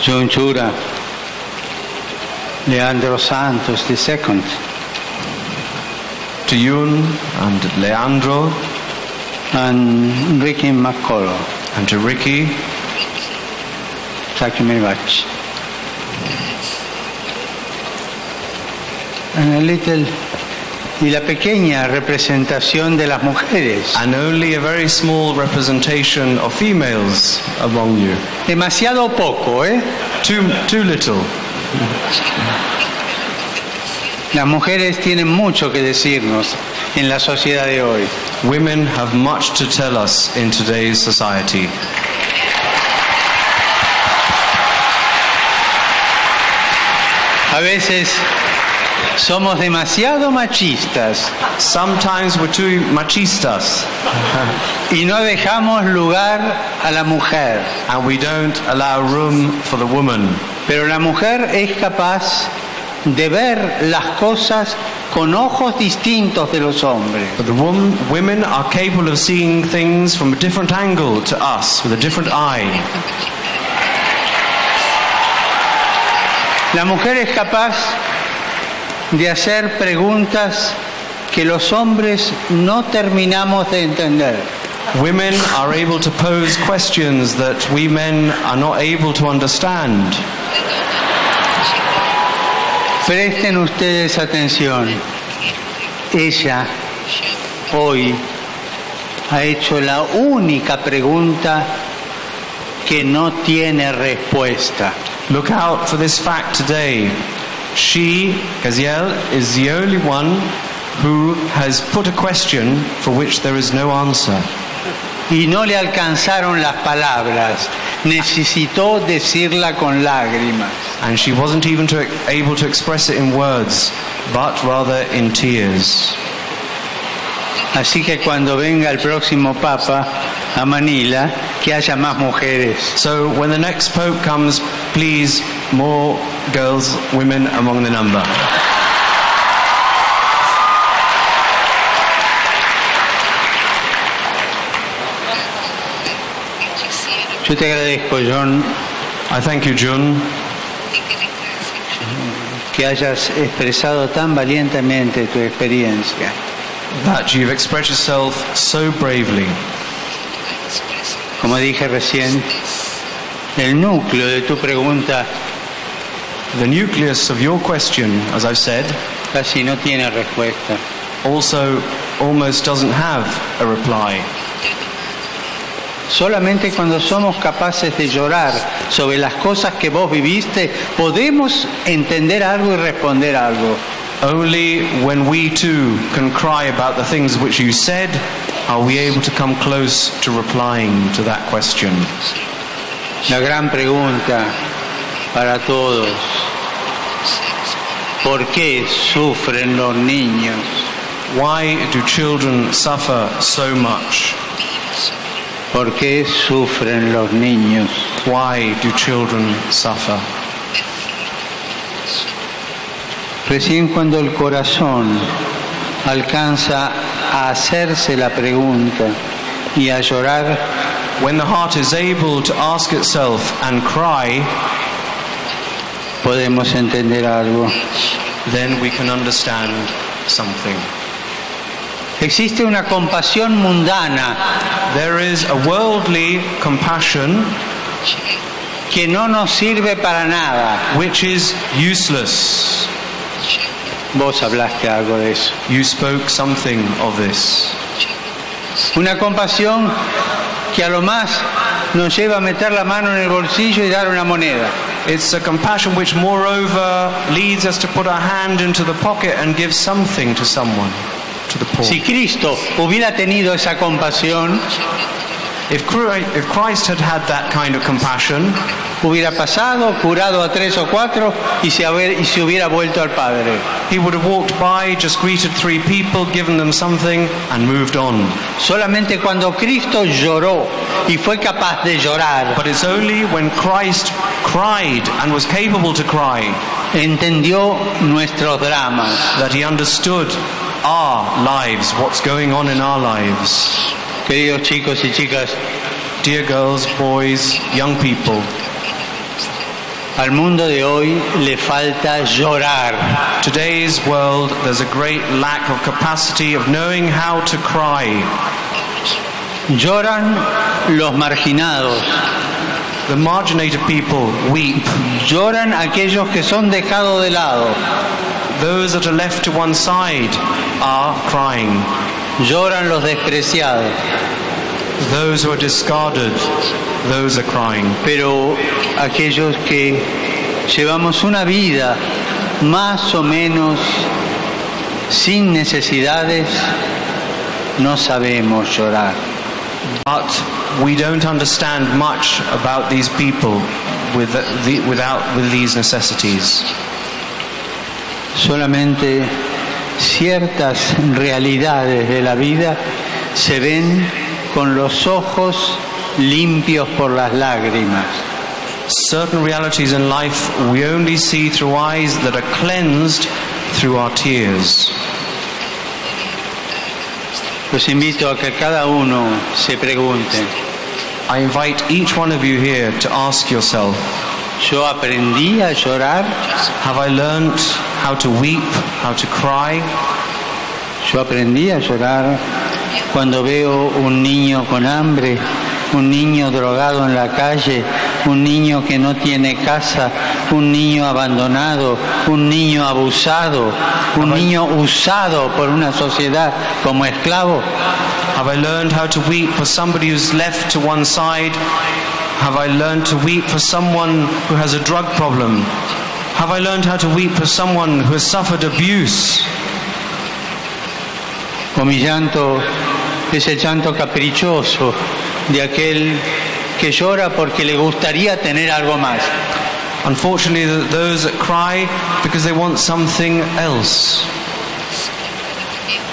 John Chura, Leandro Santos II, to Yun and Leandro, and Ricky McCullough. And to Ricky, thank you very much. And a little, y la pequeña representación de las mujeres. And only a very small representation of females among you. Demasiado poco, ¿eh? Too little. Las mujeres tienen mucho que decirnos en la sociedad de hoy. Women have much to tell us in today's society. A veces somos demasiado machistas. Sometimes we're too machistas. Y no dejamos lugar a la mujer. And we don't allow room for the woman. Pero la mujer es capaz de ver las cosas con ojos distintos de los hombres. But the women are capable of seeing things from a different angle to us, with a different eye. La mujer es capaz de hacer preguntas que los hombres no terminamos de entender. Women are able to pose questions that we men are not able to understand. Presten ustedes atención. Ella hoy ha hecho la única pregunta que no tiene respuesta. Look out for this fact today. She, Gaziel, is the only one who has put a question for which there is no answer. Y no le alcanzaron las palabras. Necesitó decirla con lágrimas. And she wasn't even able to express it in words, but rather in tears. Así que cuando venga el próximo Papa a Manila, que haya más mujeres. So when the next Pope comes, please, more girls, women among the number. Yo te agradezco, John. I thank you, John, que hayas expresado tan valientemente tu experiencia. That you've expressed yourself so bravely. Como dije recién, el núcleo de tu pregunta, the nucleus of your question, as I've said, casi no tiene respuesta. Also almost doesn't have a reply. Solamente cuando somos capaces de llorar sobre las cosas que vos viviste, podemos entender algo y responder algo. Only when we too can cry about the things which you said are we able to come close to replying to that question. La gran pregunta para todos: ¿por qué sufren los niños? Why do children suffer so much? ¿Por qué sufren los niños? Why do children suffer? Recién cuando el corazón alcanza a hacerse la pregunta y a llorar, when the heart is able to ask itself and cry, podemos entender algo. Then we can understand something. Existe una compasión mundana. There is a worldly compassion que no nos sirve para nada. Which is useless. Vos hablaste algo de eso. You spoke something of this. Una compasión que a lo más nos lleva a meter la mano en el bolsillo y dar una moneda. It's a compassion which moreover leads us to put our hand into the pocket and give something to someone. To the poor. Si Cristo hubiera tenido esa compasión, if Christ had had that kind of compassion, hubiera pasado, curado a 3 o 4 y se hubiera vuelto al Padre. He would have walked by, just greeted 3 people, given them something and moved on. Solamente cuando Cristo lloró y fue capaz de llorar, but it's only when Christ cried and was capable to cry, entendió nuestros dramas, that he understood our lives, what's going on in our lives. Queridos chicos y chicas, dear girls, boys, young people, al mundo de hoy le falta llorar. Today's world, there's a great lack of capacity of knowing how to cry. Lloran los marginados. The marginated people weep. Lloran aquellos que son dejados de lado. Those that are left to one side are crying. Lloran los despreciados. Those who are discarded, those are crying. Pero aquellos que llevamos una vida más o menos sin necesidades, no sabemos llorar. But we don't understand much about these people with these necessities. Solamente ciertas realidades de la vida se ven con los ojos limpios por las lágrimas. Certain realities in life we only see through eyes that are cleansed through our tears. Los invito a que cada uno se pregunte. I invite each one of you here to ask yourself, ¿Yo aprendí a llorar? have I learnt how to weep, how to cry? Yo aprendí a llorar cuando veo un niño con hambre, un niño drogado en la calle, un niño que no tiene casa, un niño abandonado, un niño abusado, un niño usado por una sociedad como esclavo. Have I learned how to weep for somebody who's left to one side? Have I learned to weep for someone who has a drug problem? Have I learned how to weep for someone who has suffered abuse? O mi llanto es el llanto caprichoso de aquel que llora porque le gustaría tener algo más. Unfortunately, those that cry because they want something else.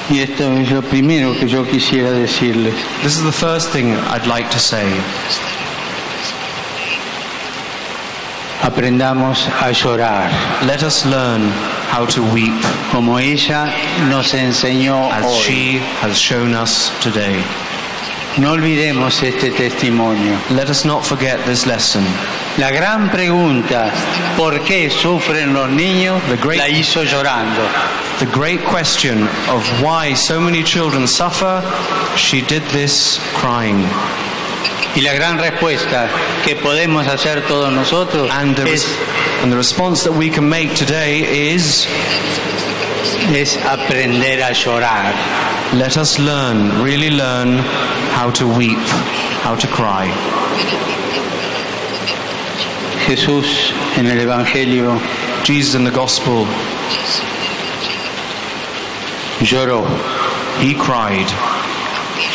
Y esto es lo primero que yo quisiera decirles. This is the first thing I'd like to say. Aprendamos a llorar. Let us learn how to weep, como ella nos enseñó as hoy. she has shown us today. No olvidemos este testimonio. Let us not forget this lesson. La gran pregunta, ¿por qué sufren los niños? La hizo llorando. The great question of why so many children suffer, she did this crying. Y la gran respuesta que podemos hacer todos nosotros and the response that we can make today is aprender a llorar. Let us learn, really learn how to weep, how to cry. Jesús en el Evangelio, Jesus in the Gospel, lloró. He cried.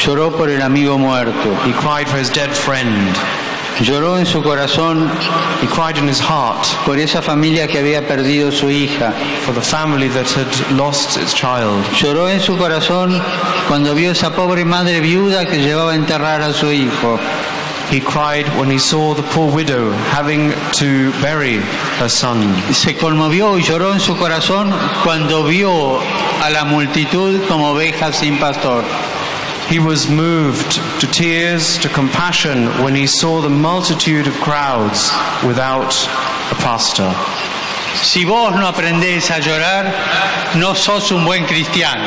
Lloró por el amigo muerto. He cried for his dead friend. Lloró en su corazón. He cried in his heart. Por esa familia que había perdido su hija. For the family that had lost its child. Lloró en su corazón cuando vio esa pobre madre viuda que llevaba a enterrar a su hijo. He cried when he saw the poor widow having to bury her son. Se conmovió y lloró en su corazón cuando vio a la multitud como ovejas sin pastor. He was moved to tears, to compassion, when he saw the multitude of crowds without a pastor. Si vos no aprendés a llorar, no sos un buen cristiano.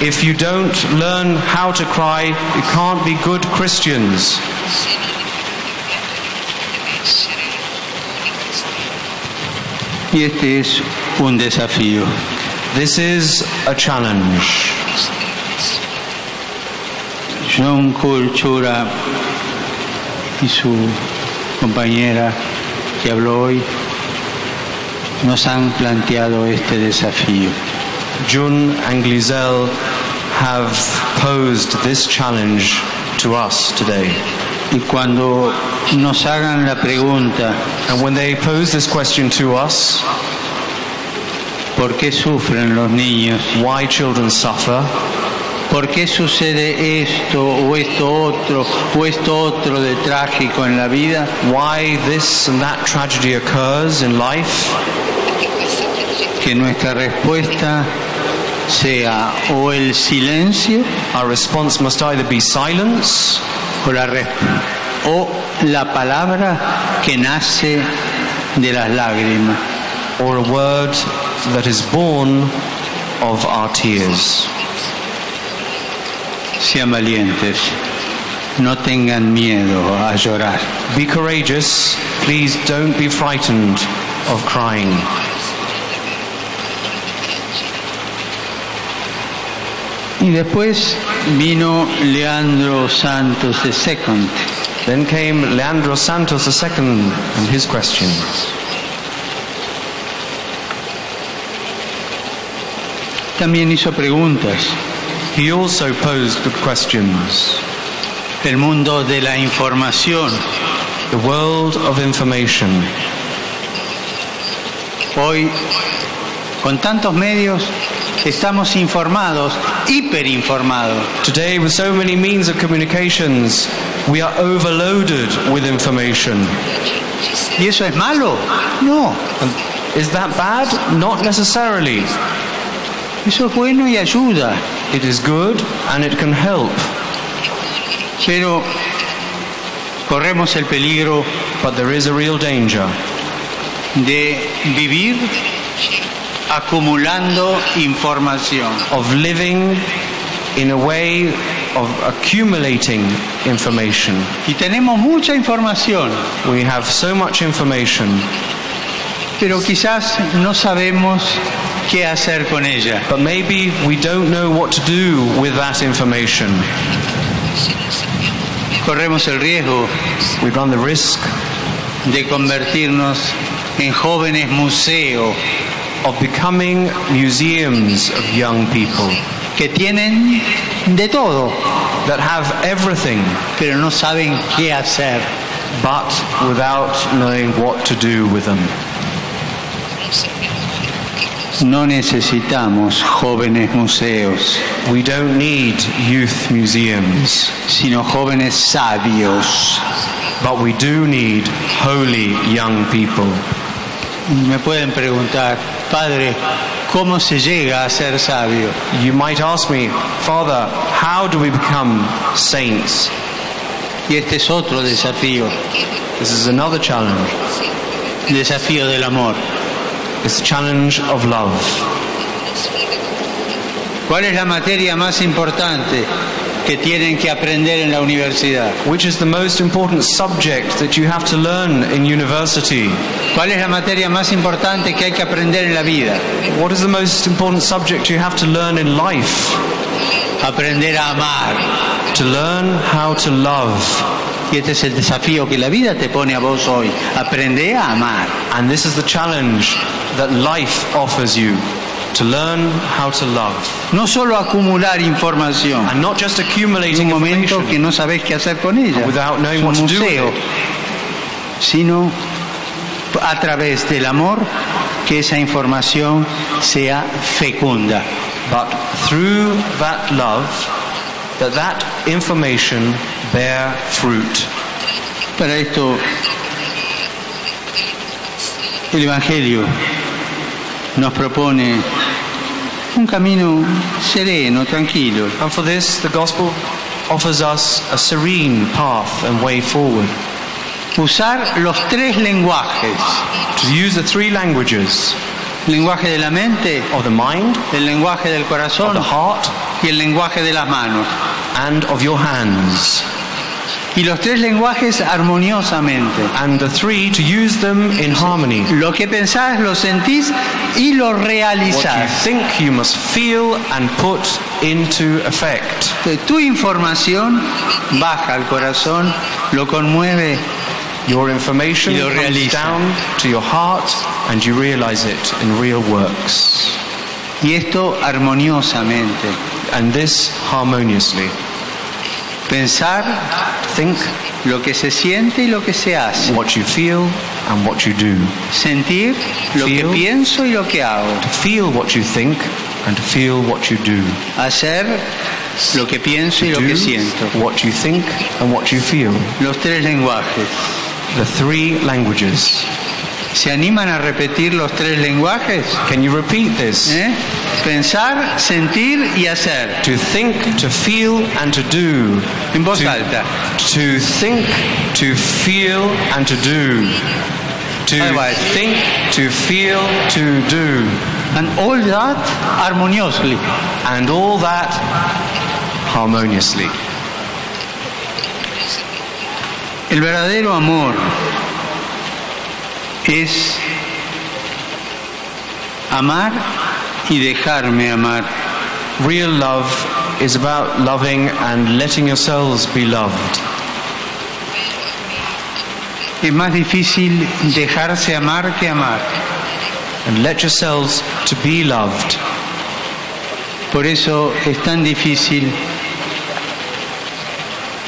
If you don't learn how to cry, you can't be good Christians. Y este es un desafío. This is a challenge. John Cultura y su compañera que habló hoy nos han planteado este desafío. June and Glizel have posed this challenge to us today. Y cuando nos hagan la pregunta, and when they pose this question to us, ¿por qué sufren los niños? Why children suffer? ¿Por qué sucede esto o esto otro de trágico en la vida? Why this and that tragedy occurs in life? Que nuestra respuesta sea o el silencio, our response must either be silence, o la palabra que nace de las lágrimas, or a word that is born of our tears. Sean valientes, no tengan miedo a llorar. Be courageous, please don't be frightened of crying. Y después vino Leandro Santos II. Then came Leandro Santos II and his question. También hizo preguntas. He also posed good questions. El mundo de la información. The world of information. Hoy, con tantos medios, estamos informados, hiperinformados. Today, with so many means of communications, we are overloaded with information. ¿Y eso es malo? No. And is that bad? Not necessarily. Eso es bueno y ayuda. It is good and it can help. Pero corremos el peligro, but there is a real danger, de vivir acumulando información, of living in a way of accumulating information. Y tenemos mucha información. We have so much information, pero quizás no sabemos qué hacer con ella. But maybe we don't know what to do with that information. Corremos el riesgo, we run the risk, de convertirnos en jóvenes museo, of becoming museums of young people, que tienen de todo, that have everything, pero no saben qué hacer, but without knowing what to do with them. No necesitamos jóvenes museos. We don't need youth museums, sino jóvenes sabios. But we do need holy young people. Me pueden preguntar, Padre, ¿cómo se llega a ser sabio? You might ask me, Father, how do we become saints? Y este es otro desafío. This is another challenge. Desafío del amor. It's a challenge of love. ¿Cuál es la materia más importante que tienen que aprender en la universidad? Which is the most important subject that you have to learn in university? ¿Cuál es la materia más importante que hay que aprender en la vida? What is the most important subject you have to learn in life? Aprender a amar. To learn how to love. Y este es el desafío que la vida te pone a vos hoy. Aprende a amar. And this is the challenge that life offers you. To learn how to love. No solo acumular información. And not just accumulating en un momento information. Que no sabes qué hacer con ella. Without knowing what to do with it. Sino a través del amor que esa información sea fecunda. But through that love, that information bear fruit. Para esto, el Evangelio nos propone un camino sereno, tranquilo. And for this, the Gospel offers us a serene path and way forward. Usar los tres lenguajes. To use the three languages. El lenguaje de la mente, of the mind, el lenguaje del corazón, of the heart, y el lenguaje de las manos, and of your hands. Y los tres lenguajes armoniosamente. And the three, to use them in harmony. Lo que pensás, lo sentís y lo realizás. What you think you must feel and put into effect. Tu información baja al corazón, lo conmueve. Your information y lo comes realiza. Down to your heart and you realize it in real works. Y esto armoniosamente. And this harmoniously. Pensar, think, lo que se siente y lo que se hace. What you feel and what you do. Sentir lo que pienso y lo que hago. To feel what you think and to feel what you do. Hacer lo que pienso y lo que siento. What you think and what you feel. Los tres lenguajes. The three languages. ¿Se animan a repetir los tres lenguajes? Can you repeat this? Pensar, sentir y hacer. To think, to feel and to do. En voz alta. To think, to feel and to do. To think, to feel, to do. And all that harmoniously. And all that harmoniously. El verdadero amor es amar y dejarme amar. Real love is about loving and letting yourselves be loved. Es más difícil dejarse amar que amar. And let yourselves to be loved. Por eso es tan difícil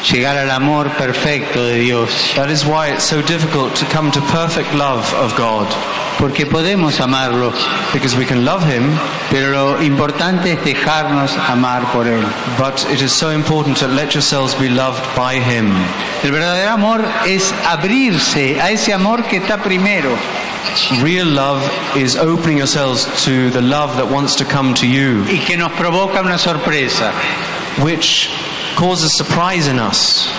llegar al amor perfecto de Dios. That is why it's so difficult to come to perfect love of God. porque podemos amarlo, because we can love him, pero lo importante es dejarnos amar por él. but it is so important to let yourselves be loved by him. El verdadero amor es abrirse a ese amor que está primero. Real love is opening yourselves to the love that wants to come to you, y que nos provoca una sorpresa, which causes surprise in us.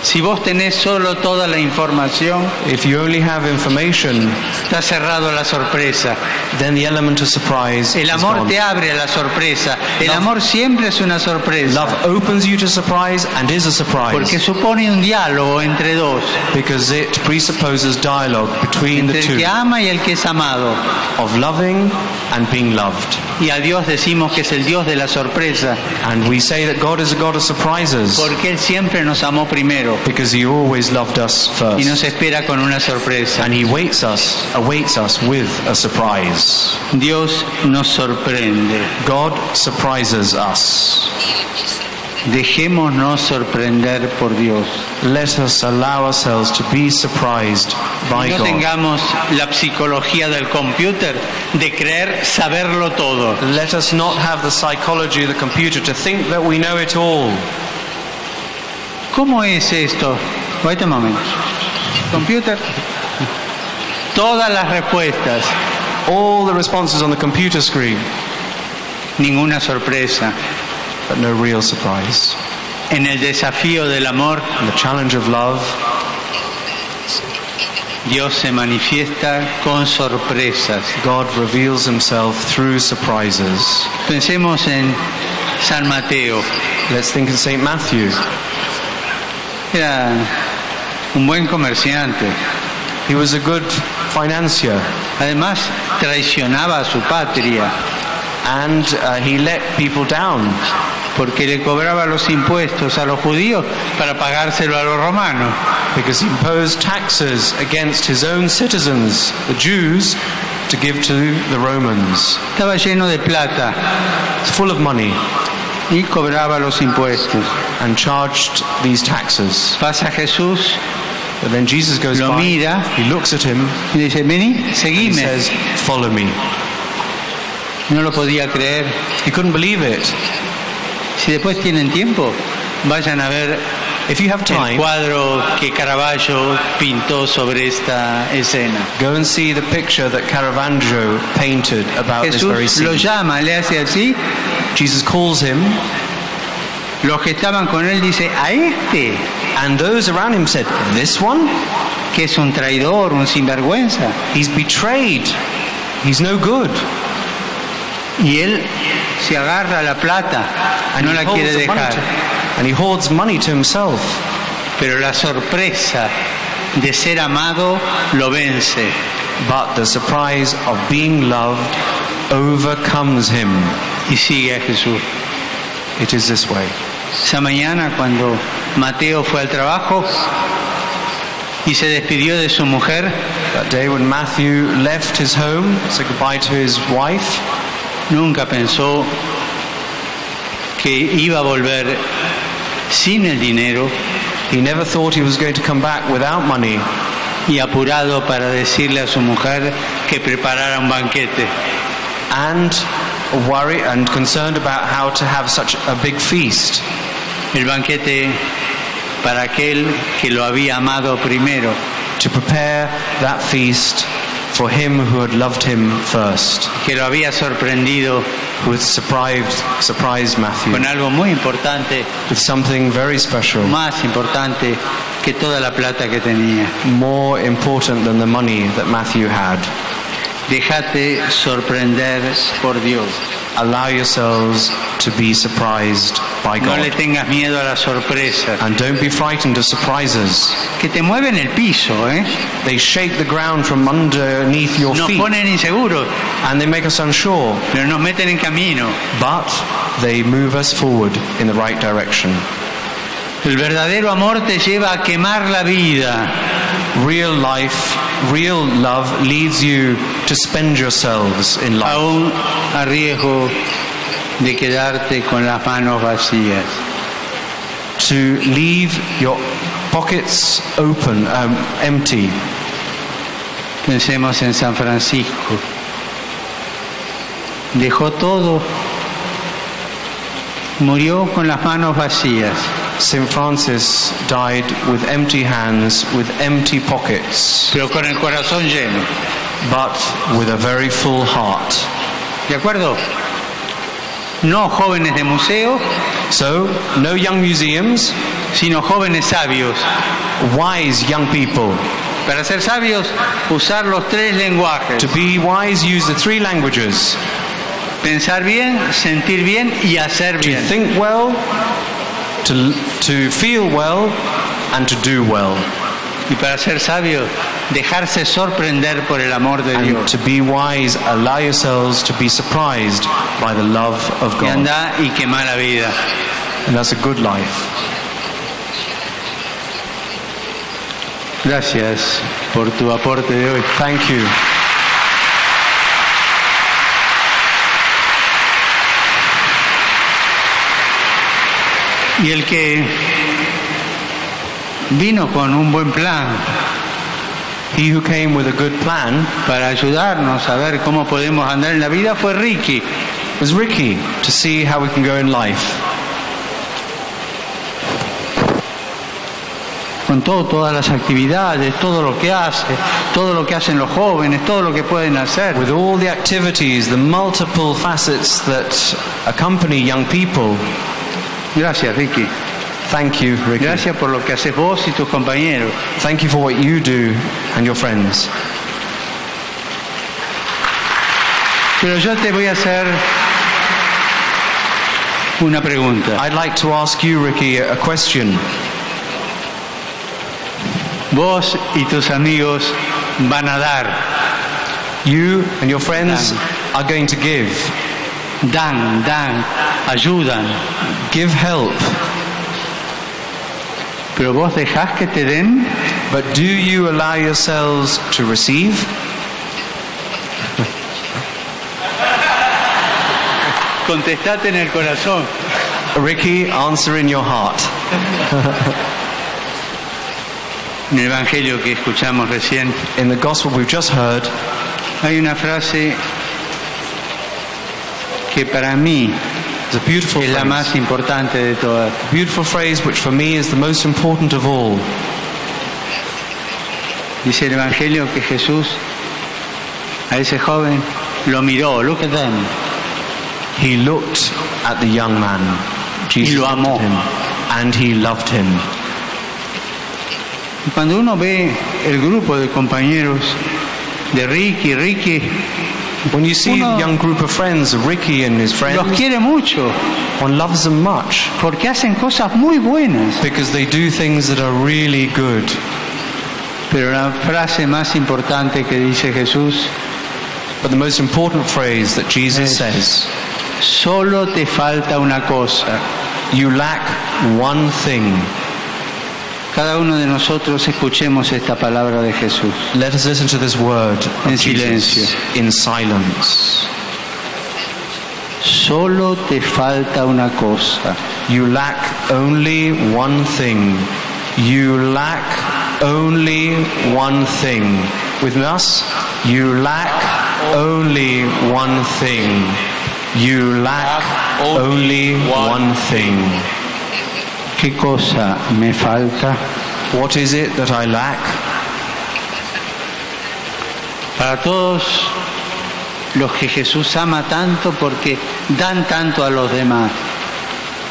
Si vos tenés solo toda la información, if you only have information, está cerrado a la sorpresa. Then the element of surprise El is amor gone. te abre a la sorpresa. El amor siempre es una sorpresa. Love opens you to surprise and is a surprise. Porque supone un diálogo entre dos. Because it presupposes dialogue between entre the two. El que ama y el que es amado. Of loving and being loved. Y a Dios decimos que es el Dios de la sorpresa. And we say that God is a God of surprises. Porque Él siempre nos amó primero. Because He always loved us first. Y nos espera con una sorpresa. And He awaits us with a surprise. Dios nos sorprende. God surprises us. Dejémonos sorprender por Dios. Let us allow ourselves to be surprised by no God. tengamos la psicología del computer de creer saberlo todo. Let us not have the psychology of the computer to think that we know it all. ¿Cómo es esto? Wait a moment. Computer. Todas las respuestas. All the responses on the computer screen. Ninguna sorpresa. But no real surprise. En el desafío del amor, in the challenge of love, Dios se manifiesta con sorpresas. God reveals himself through surprises. Pensemos en San Mateo. Let's think of Saint Matthew. Era un buen comerciante. He was a good financier. Además, traicionaba a su patria. And he let people down. Porque le cobraba los impuestos a los judíos para pagárselo a los romanos. Because he imposed taxes against his own citizens, the Jews, to give to the Romans. Estaba lleno de plata. It's full of money. Y cobraba los impuestos. And charged these taxes. Pasa Jesús. But then Jesus goes lo by. Mira, he looks at him. Y dice, vení, seguime. He says, follow me. No lo podía creer. He couldn't believe it. Si después tienen tiempo, vayan a ver If you have time, el cuadro que Caravaggio pintó sobre esta escena. Go and see the picture that Caravaggio painted about Jesús this very scene. lo llama, le hace así. Jesus calls him. Los que estaban con él dice, a este. And those around him said, this one? Que es un traidor, un sinvergüenza. He's betrayed. He's no good. Y él se agarra a la plata, and no la quiere dejar. And he hoards money to himself. Pero la sorpresa de ser amado lo vence. But the surprise of being loved overcomes him. Y sigue a Jesús. It is this way. Esa mañana cuando Mateo fue al trabajo y se despidió de su mujer, that day when Matthew left his home, said goodbye to his wife, nunca pensó que iba a volver sin el dinero. He never thought he was going to come back without money. Y apurado para decirle a su mujer que preparara un banquete. And worried and concerned about how to have such a big feast. El banquete para aquel que lo había amado primero. To prepare that feast for him who had loved him first. Que lo había sorprendido. Who had surprised Matthew. Con algo muy importante. With something very special. Más importante que toda la plata que tenía. More important than the money that Matthew had. Déjate sorprender por Dios. Allow yourselves to be surprised by God. No le tengas miedo a la sorpresa. And don't be frightened of surprises. Que te mueven el piso, They shake the ground from underneath your nos feet. Nos ponen inseguros. And they make us unsure. Pero nos meten en camino. But they move us forward in the right direction. El verdadero amor te lleva a quemar la vida. Real life, real love leads you to spend yourselves in life. Aún a riesgo de quedarte con las manos vacías. To leave your pockets open, empty. Pensemos en San Francisco. Dejó todo, murió con las manos vacías. St. Francis died with empty hands, with empty pockets, pero con el corazón lleno, but with a very full heart. ¿De acuerdo? No jóvenes de museo, so no young museums, sino jóvenes sabios, wise young people. Para ser sabios, usar los 3 lenguajes. To be wise, use the 3 languages. Pensar bien, sentir bien y hacer bien. To think well, to feel well, and to do well. Y para ser sabio, dejarse sorprender por el amor de Dios. To be wise, allow yourselves to be surprised by the love of God. Y anda y quema la vida. And that's a good life. Gracias por tu aporte de hoy. Thank you. Y el que vino con un buen plan, he who came with a good plan, para ayudarnos a ver cómo podemos andar en la vida, fue Ricky. Was Ricky, to see how we can go in life. Con todas las actividades, todo lo que hace, todo lo que hacen los jóvenes, todo lo que pueden hacer. With all the activities, the multiple facets that accompany young people. Gracias, Ricky. Thank you, Ricky. Gracias por lo que haces vos y tus compañeros. Thank you for what you do and your friends. Pero yo te voy a hacer una pregunta. I'd like to ask you, Ricky, a question. Vos y tus amigos van a dar. You and your friends are going to give. Dan, ayudan. Give help. Pero vos dejás que te den. But do you allow yourselves to receive? Contestate en el corazón. Ricky, answer in your heart. En el evangelio que escuchamos recién, in the gospel we've just heard, hay una frase que para mí es la más importante de todas. Beautiful phrase which for me is the most important of all. Dice el evangelio que Jesús a ese joven lo miró. Look at them. He looked at the young man. Jesus y lo amó. Him, and he loved him. Cuando uno ve el grupo de compañeros de Ricky, when you see a young group of friends, Ricky and his friends, los quiere mucho. One loves them much. Porque hacen cosas muy buenas. Because they do things that are really good. Pero la frase más importante que dice Jesús, but the most important phrase that Jesus says, solo te falta una cosa. You lack one thing. Cada uno de nosotros escuchemos esta palabra de Jesús. Let us listen to this word en silencio. In silence. Solo te falta una cosa. You lack only one thing. You lack only one thing. With us, you lack only one thing. You lack only one thing. ¿Qué cosa me falta? What is it that I lack? Para todos los que Jesús ama tanto porque dan tanto a los demás,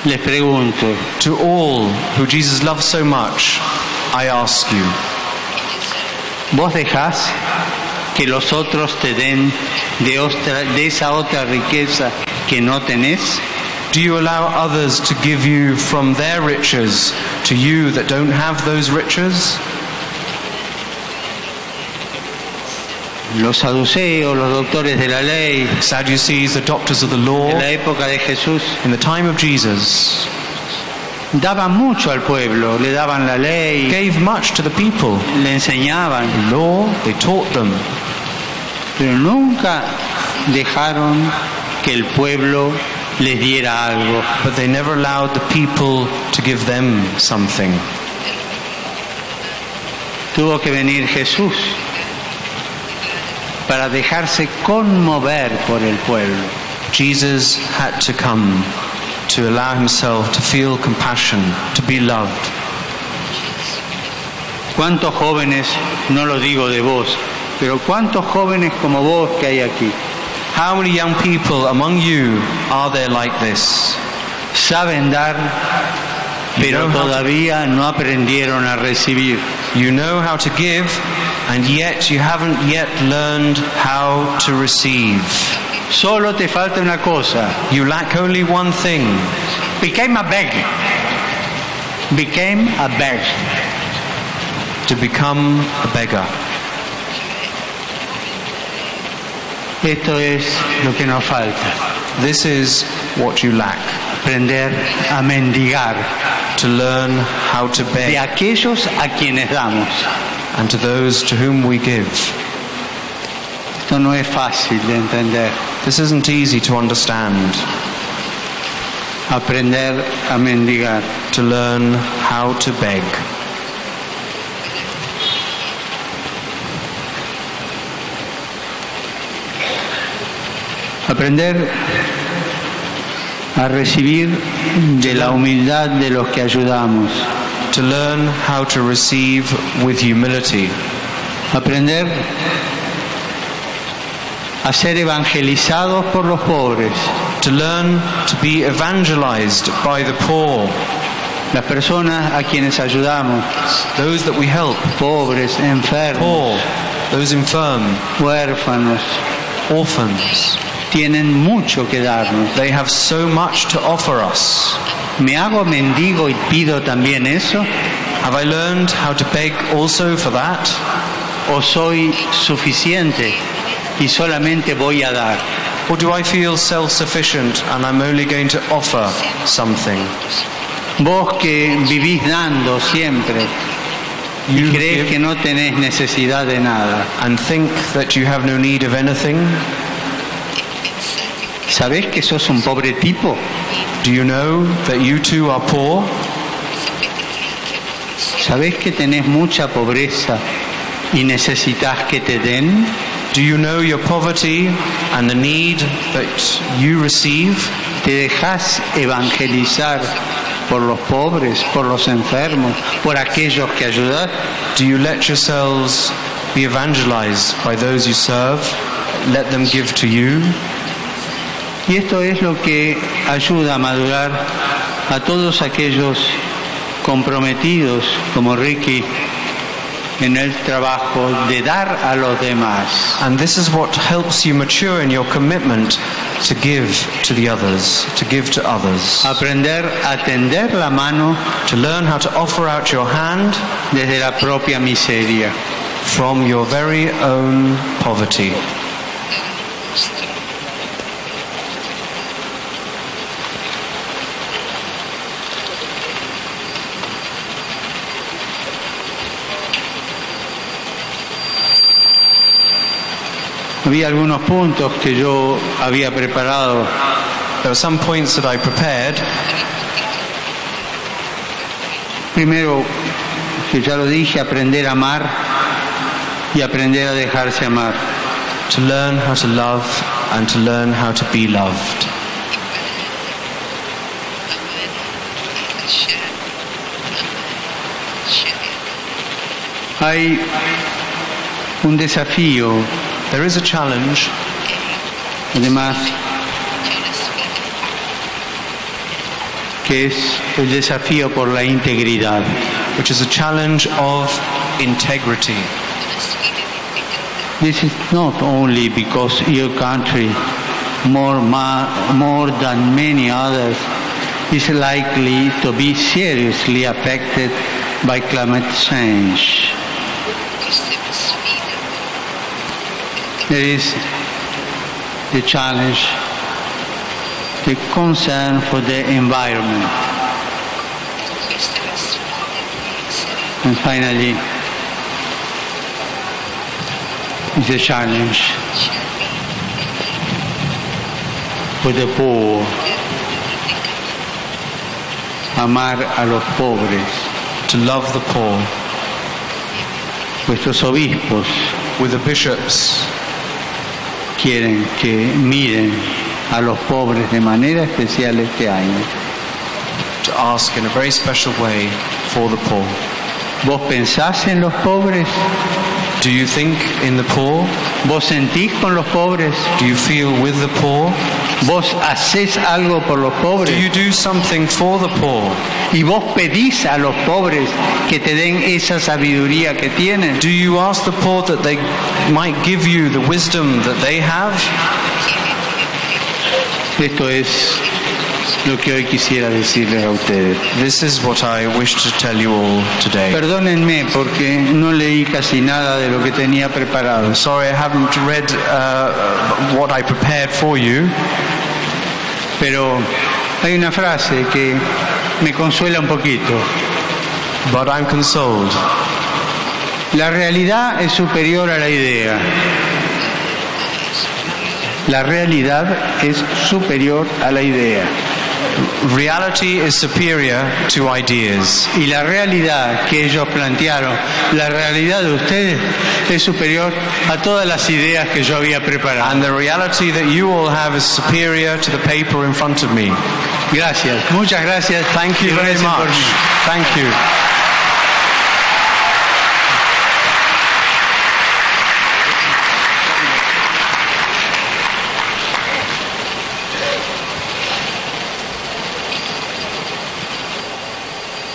les pregunto. To all who Jesus loves so much, I ask you. ¿Vos dejás que los otros te den de esa otra riqueza que no tenés? Do you allow others to give you from their riches to you that don't have those riches? Los saduceos, los doctores de la ley, Sadducees, the doctors of the law, en la época de Jesús, in the time of Jesus, daban mucho al pueblo, le daban la ley, gave much to the people, le enseñaban, the law, they taught them, pero nunca dejaron que el pueblo les diera algo. But they never allowed the people to give them something. Tuvo que venir Jesús para dejarse conmover por el pueblo. Jesus had to come to allow himself to feel compassion, to be loved. ¿Cuántos jóvenes, no lo digo de vos, pero cuántos jóvenes como vos que hay aquí? How many young people among you are there like this? Saben dar, pero todavía no aprendieron a recibir. You know how to give, and yet you haven't yet learned how to receive. Solo te falta una cosa. You lack only one thing. Became a beg. Became a beg. To become a beggar. Esto es lo que nos falta. This is what you lack. Aprender a mendigar. To learn how to beg. De aquellos a quienes damos. And to those to whom we give. Esto no es fácil de entender. This isn't easy to understand. Aprender a mendigar. To learn how to beg. Aprender a recibir de la humildad de los que ayudamos. To learn how to receive with humility. Aprender a ser evangelizados por los pobres. To learn to be evangelized by the poor. Las personas a quienes ayudamos. Those that we help. Pobres, enfermos. Poor. Those infirm. Huérfanos. Orphans. Tienen mucho que darnos. They have so much to offer us. ¿Me hago mendigo y pido también eso? Have I learned how to beg also for that? ¿O soy suficiente y solamente voy a dar? Or do I feel self-sufficient and I'm only going to offer something? Vos que vivís dando siempre y crees que no tenés necesidad de nada. And think that you have no need of anything. ¿Sabés que sos un pobre tipo? Do you know that you too are poor? ¿Sabés que tenés mucha pobreza y necesitas que te den? Do you know your poverty and the need that you receive? ¿Te dejás evangelizar por los pobres, por los enfermos, por aquellos que ayudás? Do you let yourselves be evangelized by those you serve? Let them give to you? Y esto es lo que ayuda a madurar a todos aquellos comprometidos como Ricky en el trabajo de dar a los demás. And this is what helps you mature in your commitment to give to the others, to give to others. Aprender a tender la mano, to learn how to offer out your hand desde la propia miseria, from your very own poverty. Había algunos puntos que yo había preparado. There were some points that I prepared. Primero, que ya lo dije, aprender a amar y aprender a dejarse amar. To learn how to love and to learn how to be loved. Hay un desafío. There is a challenge. Además, que es el desafío por la integridad. Which is a challenge of integrity. This is not only because your country, more than many others, is likely to be seriously affected by climate change. There is the challenge, the concern for the environment. And finally, the challenge for the poor. Amar a los pobres. To love the poor. Vuestros obispos. With the bishops. quieren que miren a los pobres de manera especial este año. To ask in a very special way for the poor. ¿Vos pensás en los pobres? Do you think in the poor? ¿Vos sentís con los pobres? Do you feel with the poor? ¿Vos hacés algo por los pobres? Do you do something for the poor? ¿Y vos pedís a los pobres que te den esa sabiduría que tienen? Do you ask the poor that they might give you the wisdom that they have? Esto es lo que hoy quisiera decirles a ustedes. This is what I wish to tell you all today. Perdónenme porque no leí casi nada de lo que tenía preparado. I'm sorry I haven't read what I prepared for you. Pero hay una frase que me consuela un poquito. But I'm consoled. La realidad es superior a la idea. La realidad es superior a la idea. Reality is superior to ideas. Y la realidad que ellos plantearon, la realidad de ustedes es superior a todas las ideas que yo había preparado. And the reality that you all have is superior to the paper in front of me. Gracias, muchas gracias. Thank you very much. Thank you.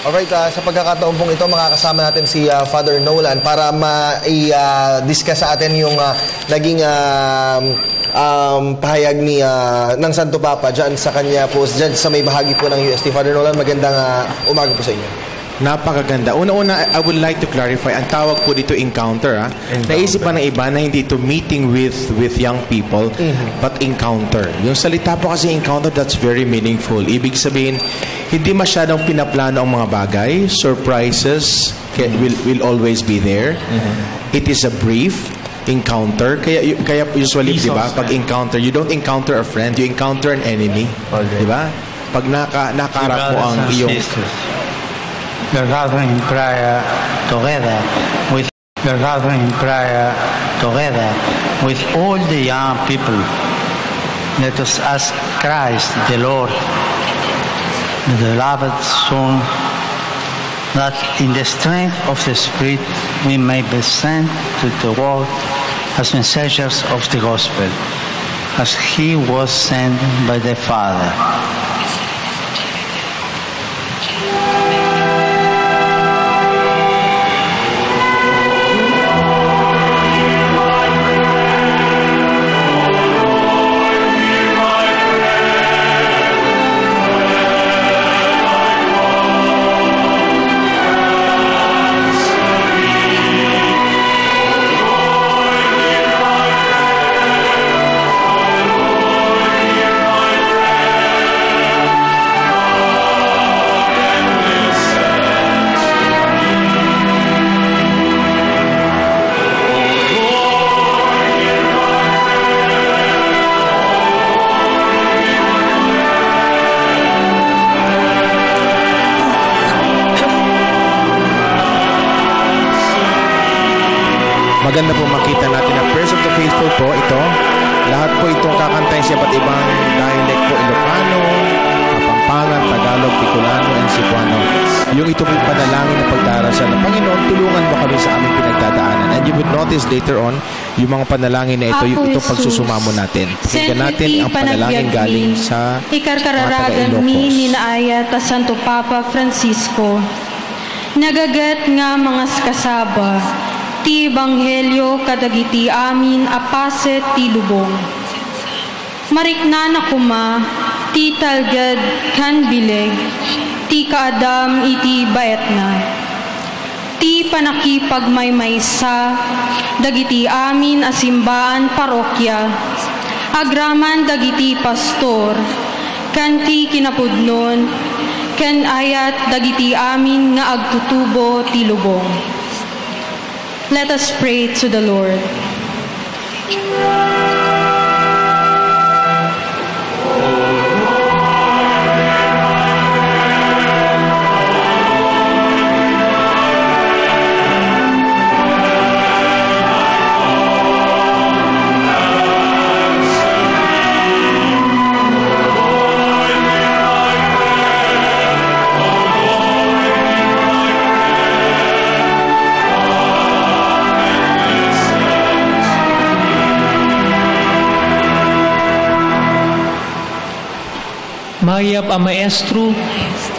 Alright, sa pagkakataon pong ito, makakasama natin si Father Nolan para ma-discuss sa atin yung naging pahayag ni ng Santo Papa dyan sa kanya po, dyan sa may bahagi po ng UST. Father Nolan, magandang umaga po sa inyo. Napakaganda. Una-una, I would like to clarify, ang tawag po dito encounter. Naisip pa ng iba na hindi ito meeting with young people, but encounter. Yung salita po kasi encounter, that's very meaningful. Ibig sabihin, hindi masyadong pinaplano ang mga bagay. Surprises will always be there. It is a brief encounter. Kaya usually, di ba, pag encounter, you don't encounter a friend, you encounter an enemy. Di ba? Pag nakaharap mo ang iyong... We're gathering in prayer together with all the young people. Let us ask Christ, the Lord, the beloved Son, that in the strength of the Spirit we may be sent to the world as messengers of the gospel, as He was sent by the Father. Maganda po makita natin ang Prayers of the Faithful po ito. Lahat po itong kakantay sa iba't ibang dialect po, Ilocano, Kapampangan, Tagalog, Bicolano, and Cebuano. Yung ito po panalangin na pagdarasal na Panginoon, tulungan mo kami sa aming pinagdadaanan. And you would notice later on, yung mga panalangin na ito, yung itong pagsusumamo natin. Pakinggan natin ang panalangin galing sa ikarkararagan mi ninaayat ta Santo Papa Francisco. Nagagat nga mga kasaba, ti Ebanghelyo kadagiti amin apaset ti lubong. Marikna na kuma, ti talgad kan bileg, ti kaadam iti bayat na. Ti panakipagmaymaysa, dagiti amin asimbaan parokya, agraman dagiti pastor, kan ti kinapudnon, kan ayat dagiti amin nga agtutubo ti lubong. Let us pray to the Lord. Mayap ang maestro,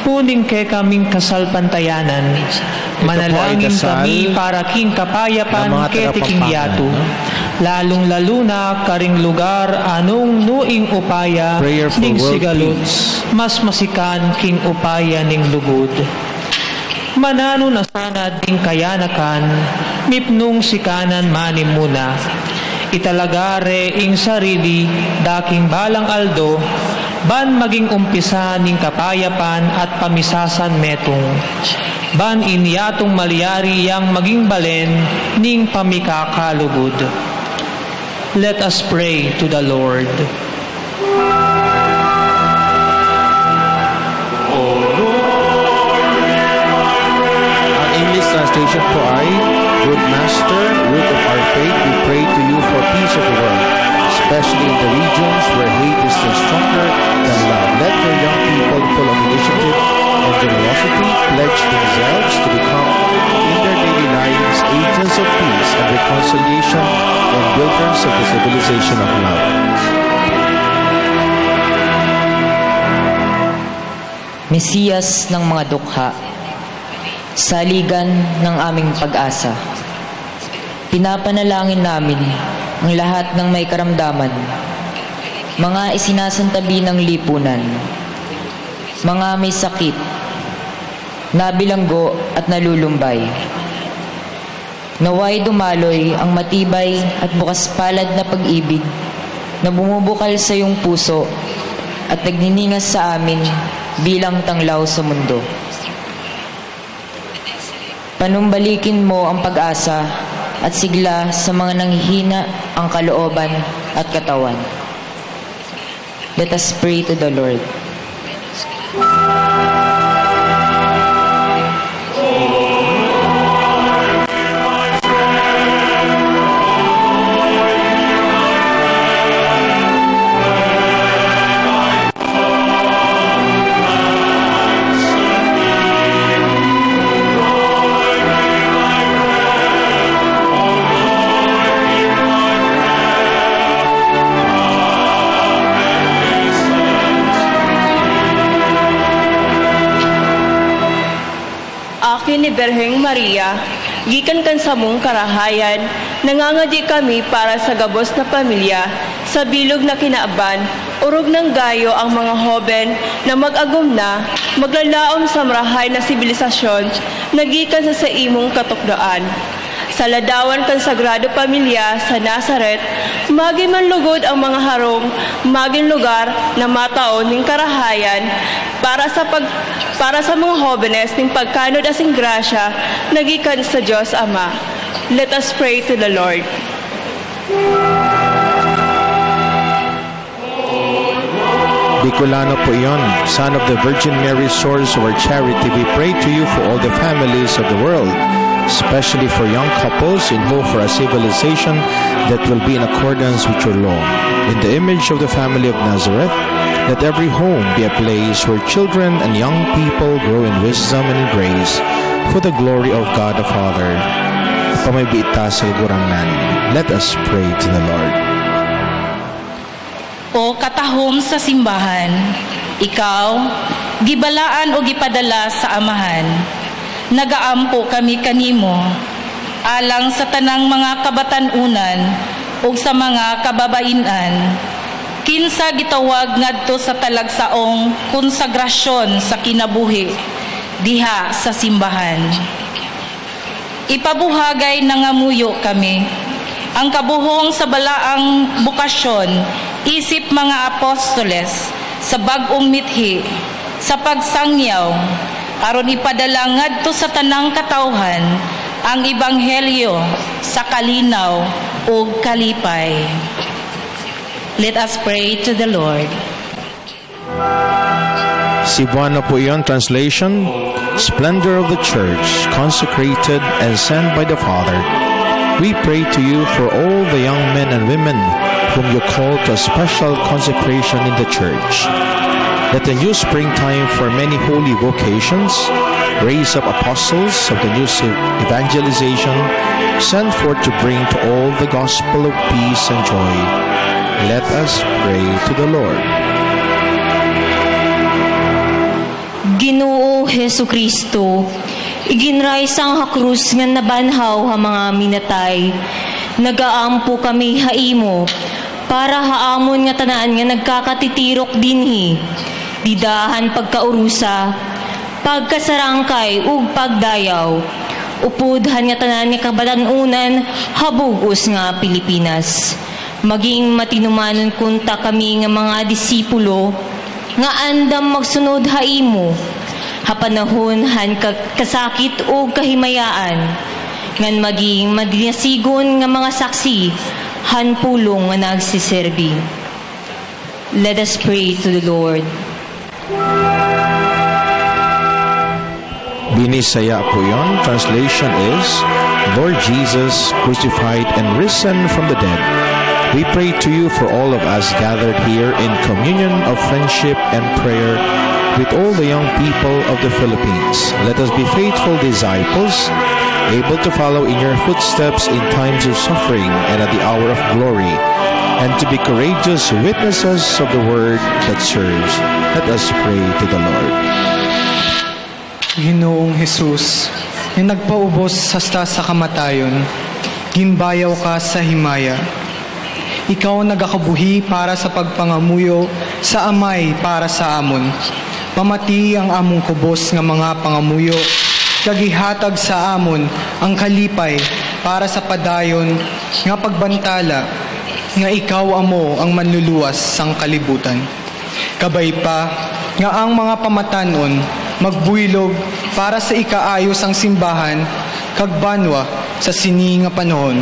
puning kay kaming kasalpantayanan. Manalangin kami para king kapayapan ketiking yato. Lalong-lalo na karing lugar anong nuing upaya ning sigalot, mas masikan king upaya ning lugod. Manano na sana ding kayanakan, mipnung sikanan manim muna. Italagare ing sarili, daking balang aldo, ban maging umpisa ning kapayapan at pamisasan metong. Ban inyatong maliyari yang maging balen ning pamikakalugod. Let us pray to the Lord. Ang English translation po ay, Good Master, root of our faith, we pray to you for peace of the world, especially in the regions where hate is still stronger than love. Let your young people full of initiative and generosity pledge themselves to become, in their daily lives, agents of peace and reconciliation and builders of the civilization of love. Mesiyas ng mga dukha, saligan ng aming pag-asa. Pinapanalangin namin ang lahat ng may karamdaman, mga isinasantabi ng lipunan, mga may sakit, nabilanggo at nalulumbay. Naway dumaloy ang matibay at bukas palad na pag-ibig na bumubukal sa iyong puso at nagniningas sa amin bilang tanglaw sa mundo. Panumbalikin mo ang pag-asa at sigla sa mga nanghihina ang kalooban at katawan. Let us pray to the Lord. Ni Berheng Maria, gikan kan sa mong karahayan, nangangadi kami para sa gabos na pamilya, sa bilog na kinaaban, urog ng gayo ang mga hoben na mag-agum na, maglalaom sa marahay na sibilisasyon, nagikan sa imong katukdaan. Sa ladawan kan Sagrado Pamilya sa Nazaret, maging manlugod ang mga harong, maging lugar na mataon ng karahayan para sa mga hobenes ng pagkanod asing grasya nagikan sa Diyos Ama. Let us pray to the Lord. Bicolano po iyon, Son of the Virgin Mary, source of our charity, we pray to you for all the families of the world, especially for young couples in hope for a civilization that will be in accordance with your law. In the image of the family of Nazareth, let every home be a place where children and young people grow in wisdom and in grace for the glory of God the Father. Pamaybita sa gurangan. Let us pray to the Lord. O katahom sa simbahan, ikaw, gibalaan o gipadala sa amahan, nagaampo kami kanimo, alang sa tanang mga kabatanunan o sa mga kababainan, kinsa gitawag ngadto sa talagsaong konsagrasyon sa kinabuhi diha sa simbahan. Ipabuhagay nangamuyo kami ang kabuhong sa balaang bukasyon isip mga apostoles sa bag-ong mithi sa pagsangyaw aron ipadala ngadto sa tanang katawhan ang ebanghelyo sa kalinaw ug kalipay. Let us pray to the Lord. Cebuano po iyon, translation, Splendor of the Church, consecrated and sent by the Father. We pray to you for all the young men and women whom you call to a special consecration in the Church. Let the new springtime for many holy vocations raise up apostles of the new evangelization, sent forth to bring to all the gospel of peace and joy. Let us pray to the Lord. Ginoo Hesu Kristo, iginray sang hakrus nga nabanhaw ha mga minatay. Nagaampo kami haimo, para haamon nga tanaan nga nagkakatitirok dinhi. Didahan pagkaurusa, pagkasarangkay ug pagdayaw. Upudhan nga tanan nga kabatanunan habugos nga Pilipinas. Maging matinumanon kunta kami nga mga disipulo nga andam magsunod haimo, hapanahon han kasakit o kahimayaan, ngan maging madinasigon nga mga saksi, han pulong nga nagsiserbi. Let us pray to the Lord. Binisaya po yun. Translation is, Lord Jesus, crucified and risen from the dead, we pray to you for all of us gathered here in communion of friendship and prayer with all the young people of the Philippines. Let us be faithful disciples, able to follow in your footsteps in times of suffering and at the hour of glory, and to be courageous witnesses of the word that serves. Let us pray to the Lord. Ginoong Jesus, yung nagpaubos hasta sa kamatayon, gimbayaw ka sa himaya. Ikaw nagakabuhi para sa pagpangamuyo sa amay para sa amon. Pamati ang among kubos nga mga pangamuyo, kagihatag sa amon ang kalipay para sa padayon nga pagbantala, nga ikaw amo ang manluluwas sang kalibutan. Kabay pa nga ang mga pamatanon magbuylog para sa ikaayos ang simbahan kag banwa sa sini nga panahon.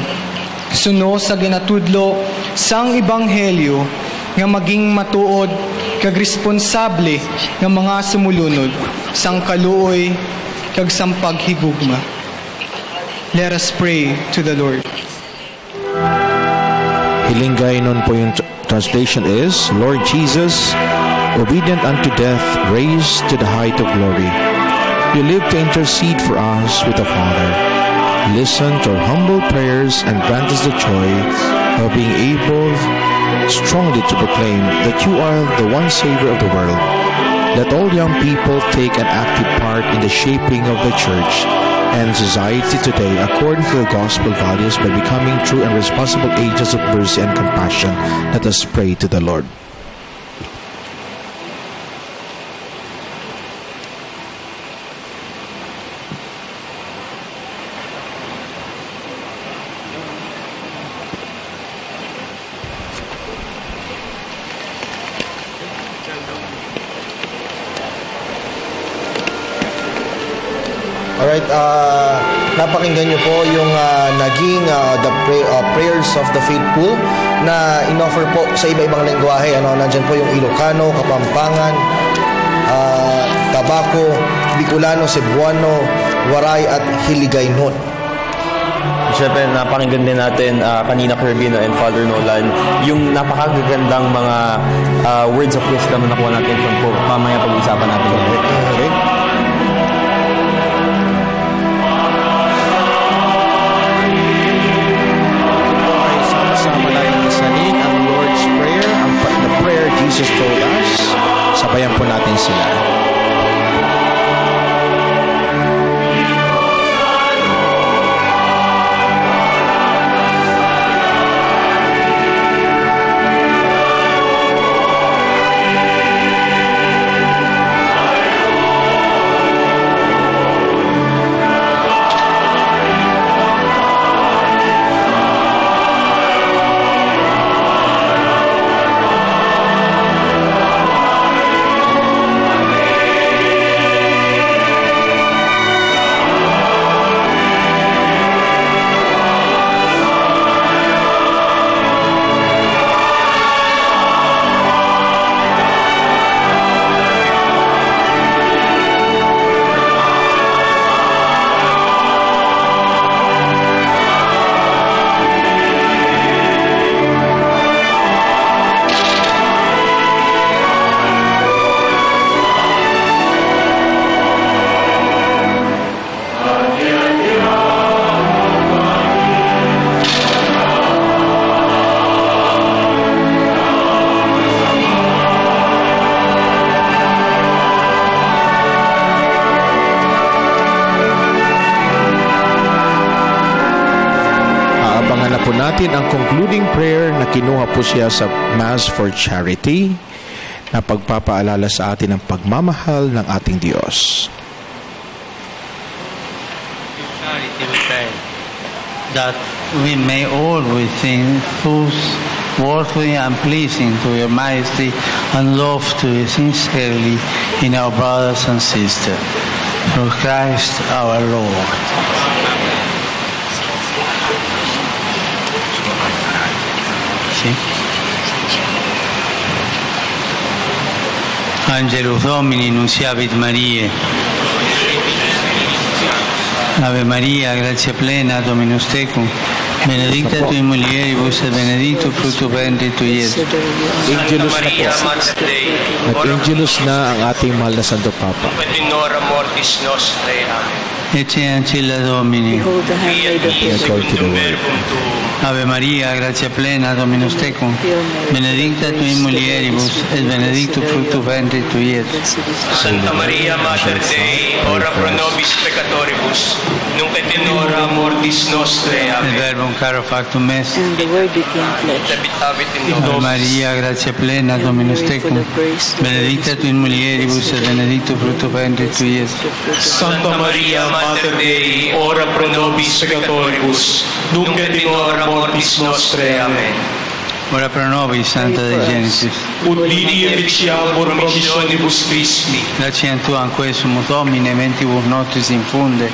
Suno sa ginatudlo sang ebanghelyo nga maging matuod kag responsable nga mga sumulunod sang kaluoy kag sang paghigugma. Let us pray to the Lord. Hilingay nun po yung translation is, Lord Jesus, obedient unto death, raised to the height of glory, you live to intercede for us with the Father. Listen to our humble prayers and grant us the joy of being able strongly to proclaim that you are the one Savior of the world. Let all young people take an active part in the shaping of the church and society today according to the gospel values by becoming true and responsible agents of mercy and compassion. Let us pray to the Lord. Alright, napakinggan nyo po yung naging the prayers of the faithful na inoffer po sa iba-ibang lengguwahe. Nandyan po yung Ilocano, Kapampangan, Tabaco, Bicolano, Cebuano, Waray at Hiligaynon. Siyempre, napakinggan din natin kanina Kirby and Father Nolan yung napakagagandang mga words of wisdom na nakuha natin from Pope. Mamaya pag-uusapan natin. Okay? Jesus told us, sabayan po natin sila. po natin ang concluding prayer na kinuha po siya sa Mass for Charity na pagpapaalala sa atin ng pagmamahal ng ating Diyos. Charity we pray that we may always think those worthy and pleasing to your majesty and love to you sincerely in our brothers and sisters. Through Christ our Lord. Angelus Domini nunciavit Mariae. Ave Maria, gratia plena, Dominus tecum, benedicta tui mulieribus et benedictus fructus ventris tui, Iesus. Angelus na po. Nag-Angelus na ang ating mahal na Santo Papa. Et in hora mortis nostrae. Amen. Ecce ancilla Domini. Ave Maria, gratia plena, Dominus tecum, benedicta tui mulieribus et benedictus fructus ventris tui, Iesus. Santa Maria, Mater Dei, ora pro nobis peccatoribus, nunc et in hora mortis nostrae. Amen. El verbum caro factum est. And the word became flesh. Habitavit in Ave nobis. Maria, gratia plena, Dominus tecum, benedicta tui mulieribus et benedictus fructus ventris tui, Iesus. Santa Maria, Mater Dei, ora pro nobis peccatoribus, nunc et in hora mortis nostrae. Amen. Ora pro nobis, Santa Dei Genesis. Ut vidi et ficiamur promissionibus Christi. Gratiam Tuam quae sumus Domine, mentibus nostris infunde,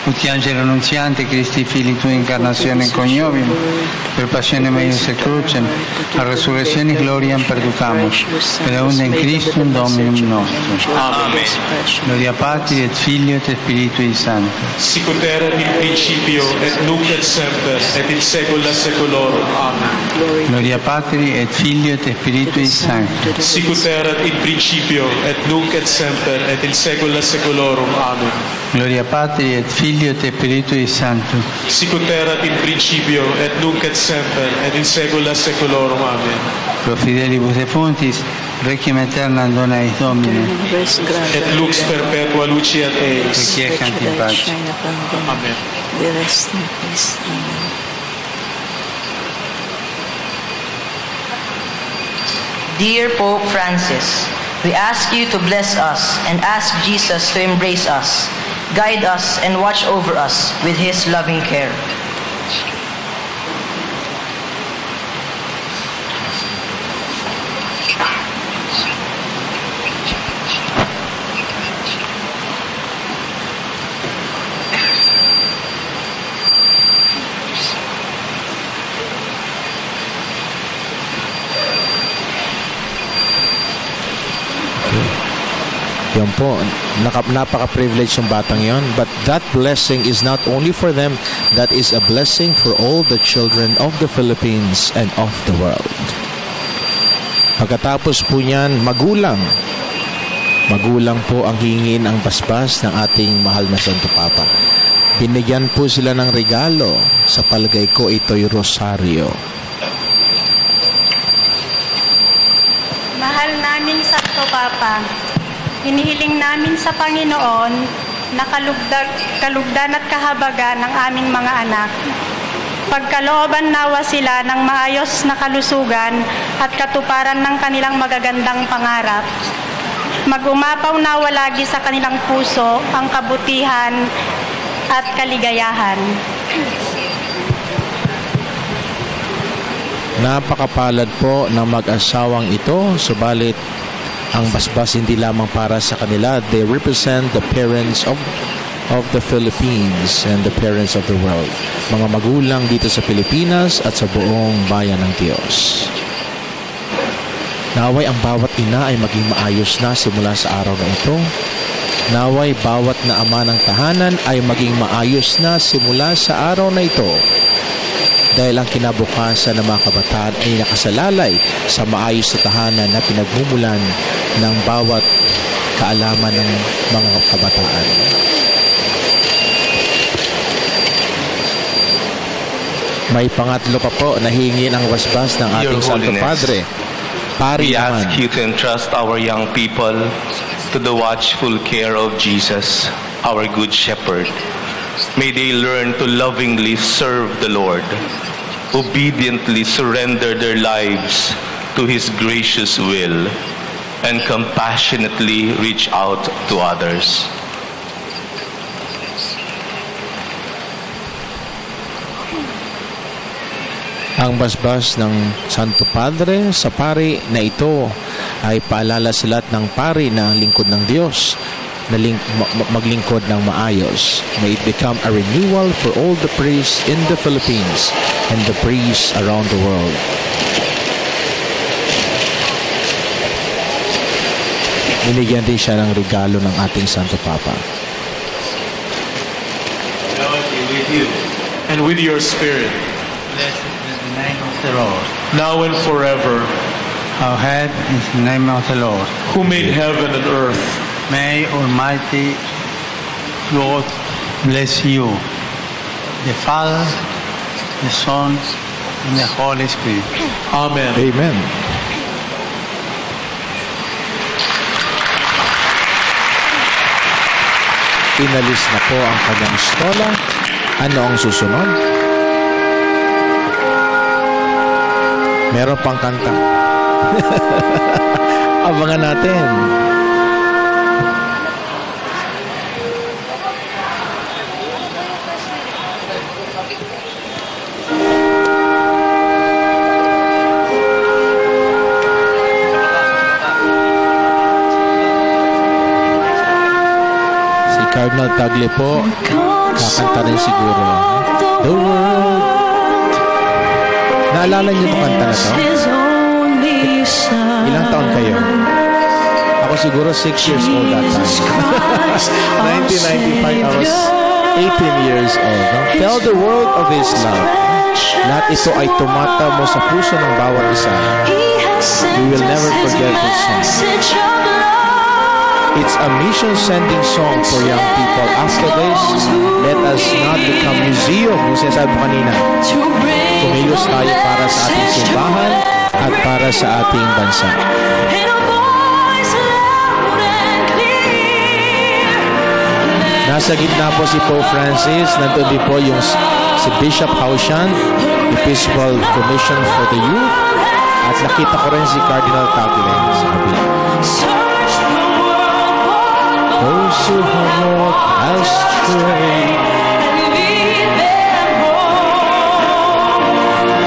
ut angelo annunziante Christi Filii Tui incarnazione coniovium, per passione meius et crucem, a resurrectionis gloriam perducamus, per eundem Christum Dominum nostrum. Amen. Gloria Patri et Filio et Spiritui Sancto. Sicut erat in principio et nunc et semper et in saecula saeculorum. Amen. Gloria Patri et Filio et Spiritui Sancto. Sicut erat in principio et nunc et semper et in saecula saeculorum. Amen. Gloria Patri et Filio et Spiritui Sancto. Sicut erat in principio et nunc et semper et in saecula saeculorum. Amen. Pro fidelibus defuntis, requiem aeternam dona eis Domine. Et lux perpetua luceat eis. Requiescant in pace. Amen. Dear Pope Francis, we ask you to bless us and ask Jesus to embrace us, guide us, and watch over us with his loving care. Yan po, napaka-privilege yung batang yon. But that blessing is not only for them, that is a blessing for all the children of the Philippines and of the world. Pagkatapos po niyan, magulang po ang hingin ang basbas ng ating mahal na Santo Papa. Binigyan po sila ng regalo. Sa palagay ko, ito'y rosaryo. Mahal namin Santo Papa, hinihiling namin sa Panginoon na kalugdan at kahabagan ng aming mga anak. Pagkalooban nawa sila ng maayos na kalusugan at katuparan ng kanilang magagandang pangarap. Mag-umapaw nawa lagi sa kanilang puso ang kabutihan at kaligayahan. Napakapalad po ng mag-asawang ito, subalit ang basbas hindi lamang para sa kanila. They represent the parents of the Philippines and the parents of the world. Mga magulang dito sa Pilipinas at sa buong bayan ng Diyos. Naway ang bawat ina ay maging maayos na simula sa araw na ito. Naway bawat na ama ng tahanan ay maging maayos na simula sa araw na ito. Dahil ang kinabukasan ng mga kabataan ay nakasalalay sa maayos na tahanan na pinagmumulan ng bawat kaalaman ng mga kabataan. May pangatlo pa po na hingi ng wasbas ng ating Santo Padre. We ask you to entrust our young people to the watchful care of Jesus, our Good Shepherd. May they learn to lovingly serve the Lord. obediently surrender their lives to His gracious will and compassionately reach out to others. Ang basbas ng Santo Padre sa pari na ito ay paalala sa lahat ng pari na lingkod ng Diyos na maglingkod ng maayos. May it become a renewal for all the priests in the Philippines and the priests around the world. Binigyan din siya ng regalo ng ating Santo Papa. Lord be with you. And with your spirit. Blessed is the name of the Lord. Now and forever. Our head is the name of the Lord. Who made heaven and earth. May Almighty God bless you, the Father, the Son, and the Holy Spirit. Amen. Amen. Inalis na po ang kanyang stola. Ano ang susunod? Meron pang kanta. Abangan natin. Cardinal Tagle po, kakanta rin siguro. The World. Naalala niyo itong kanta na to? Ilang taon kayo? Ako siguro 6 years old that time. 1995, I was 18 years old. No? Tell the world of His love. Lahat ito ay tumataw mo sa puso ng bawat isa. We will never forget this song. It's a mission-sending song for young people. After this, let us not become museum, yung sinasabi mo kanina. Kumilos tayo para sa ating simbahan at para sa ating bansa. Nasa gitna po si Pope Francis. Nandun din po yung si Bishop Haushan, Episcopal Commission for the Youth. At nakita ko rin si Cardinal Tagle sa kabila. Those who have walked astray, lead them home.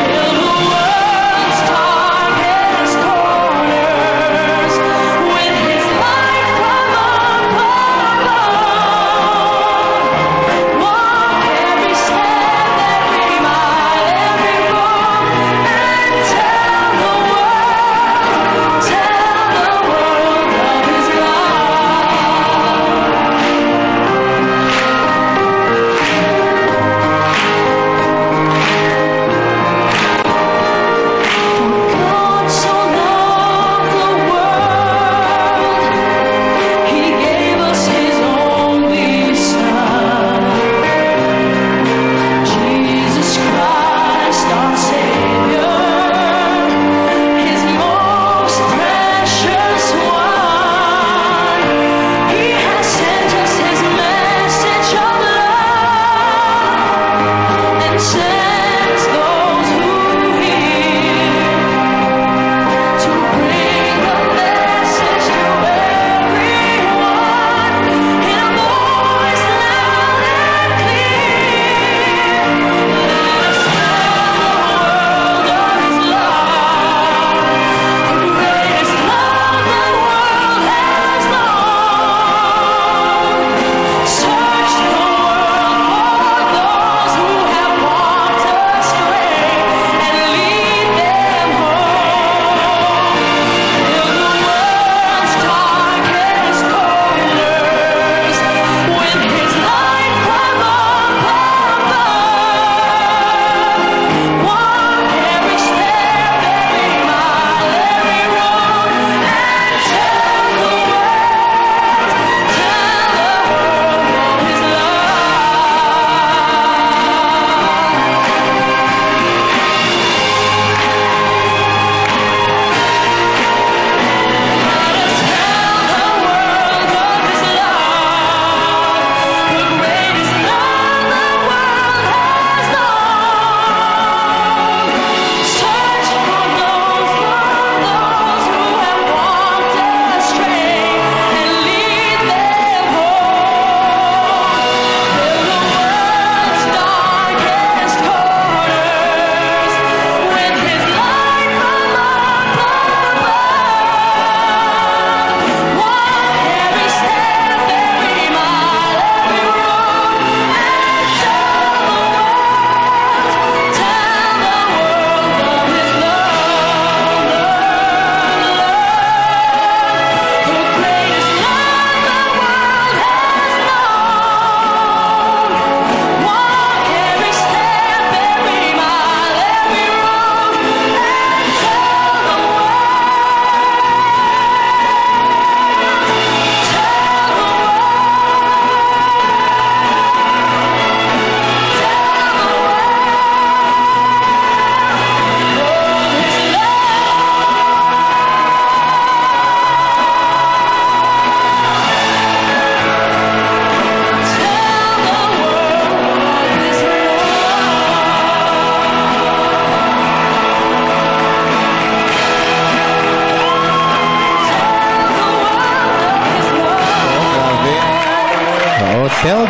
Fill the world's darkest corners with His light from above. Walk every step, every mile, every road, and tell the world of His love.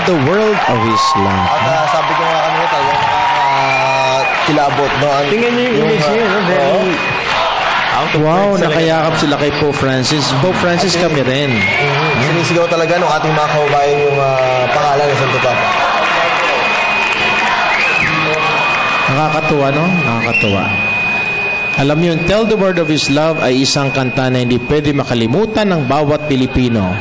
the world of His love. At sabi ko nga kanina, talagang nakakakilabot. No? Tingnan niyo yung image niyo, no? Very... Wow, nakayakap sila kay Pope Francis. Pope Francis kami rin. Sinisigaw talaga ng ating mga kababayan yung pangalan ng Santo Papa. Nakakatuwa, no? Nakakatuwa. Alam niyo, yung Tell the Word of His Love ay isang kanta na hindi pwede makalimutan ng bawat Pilipino.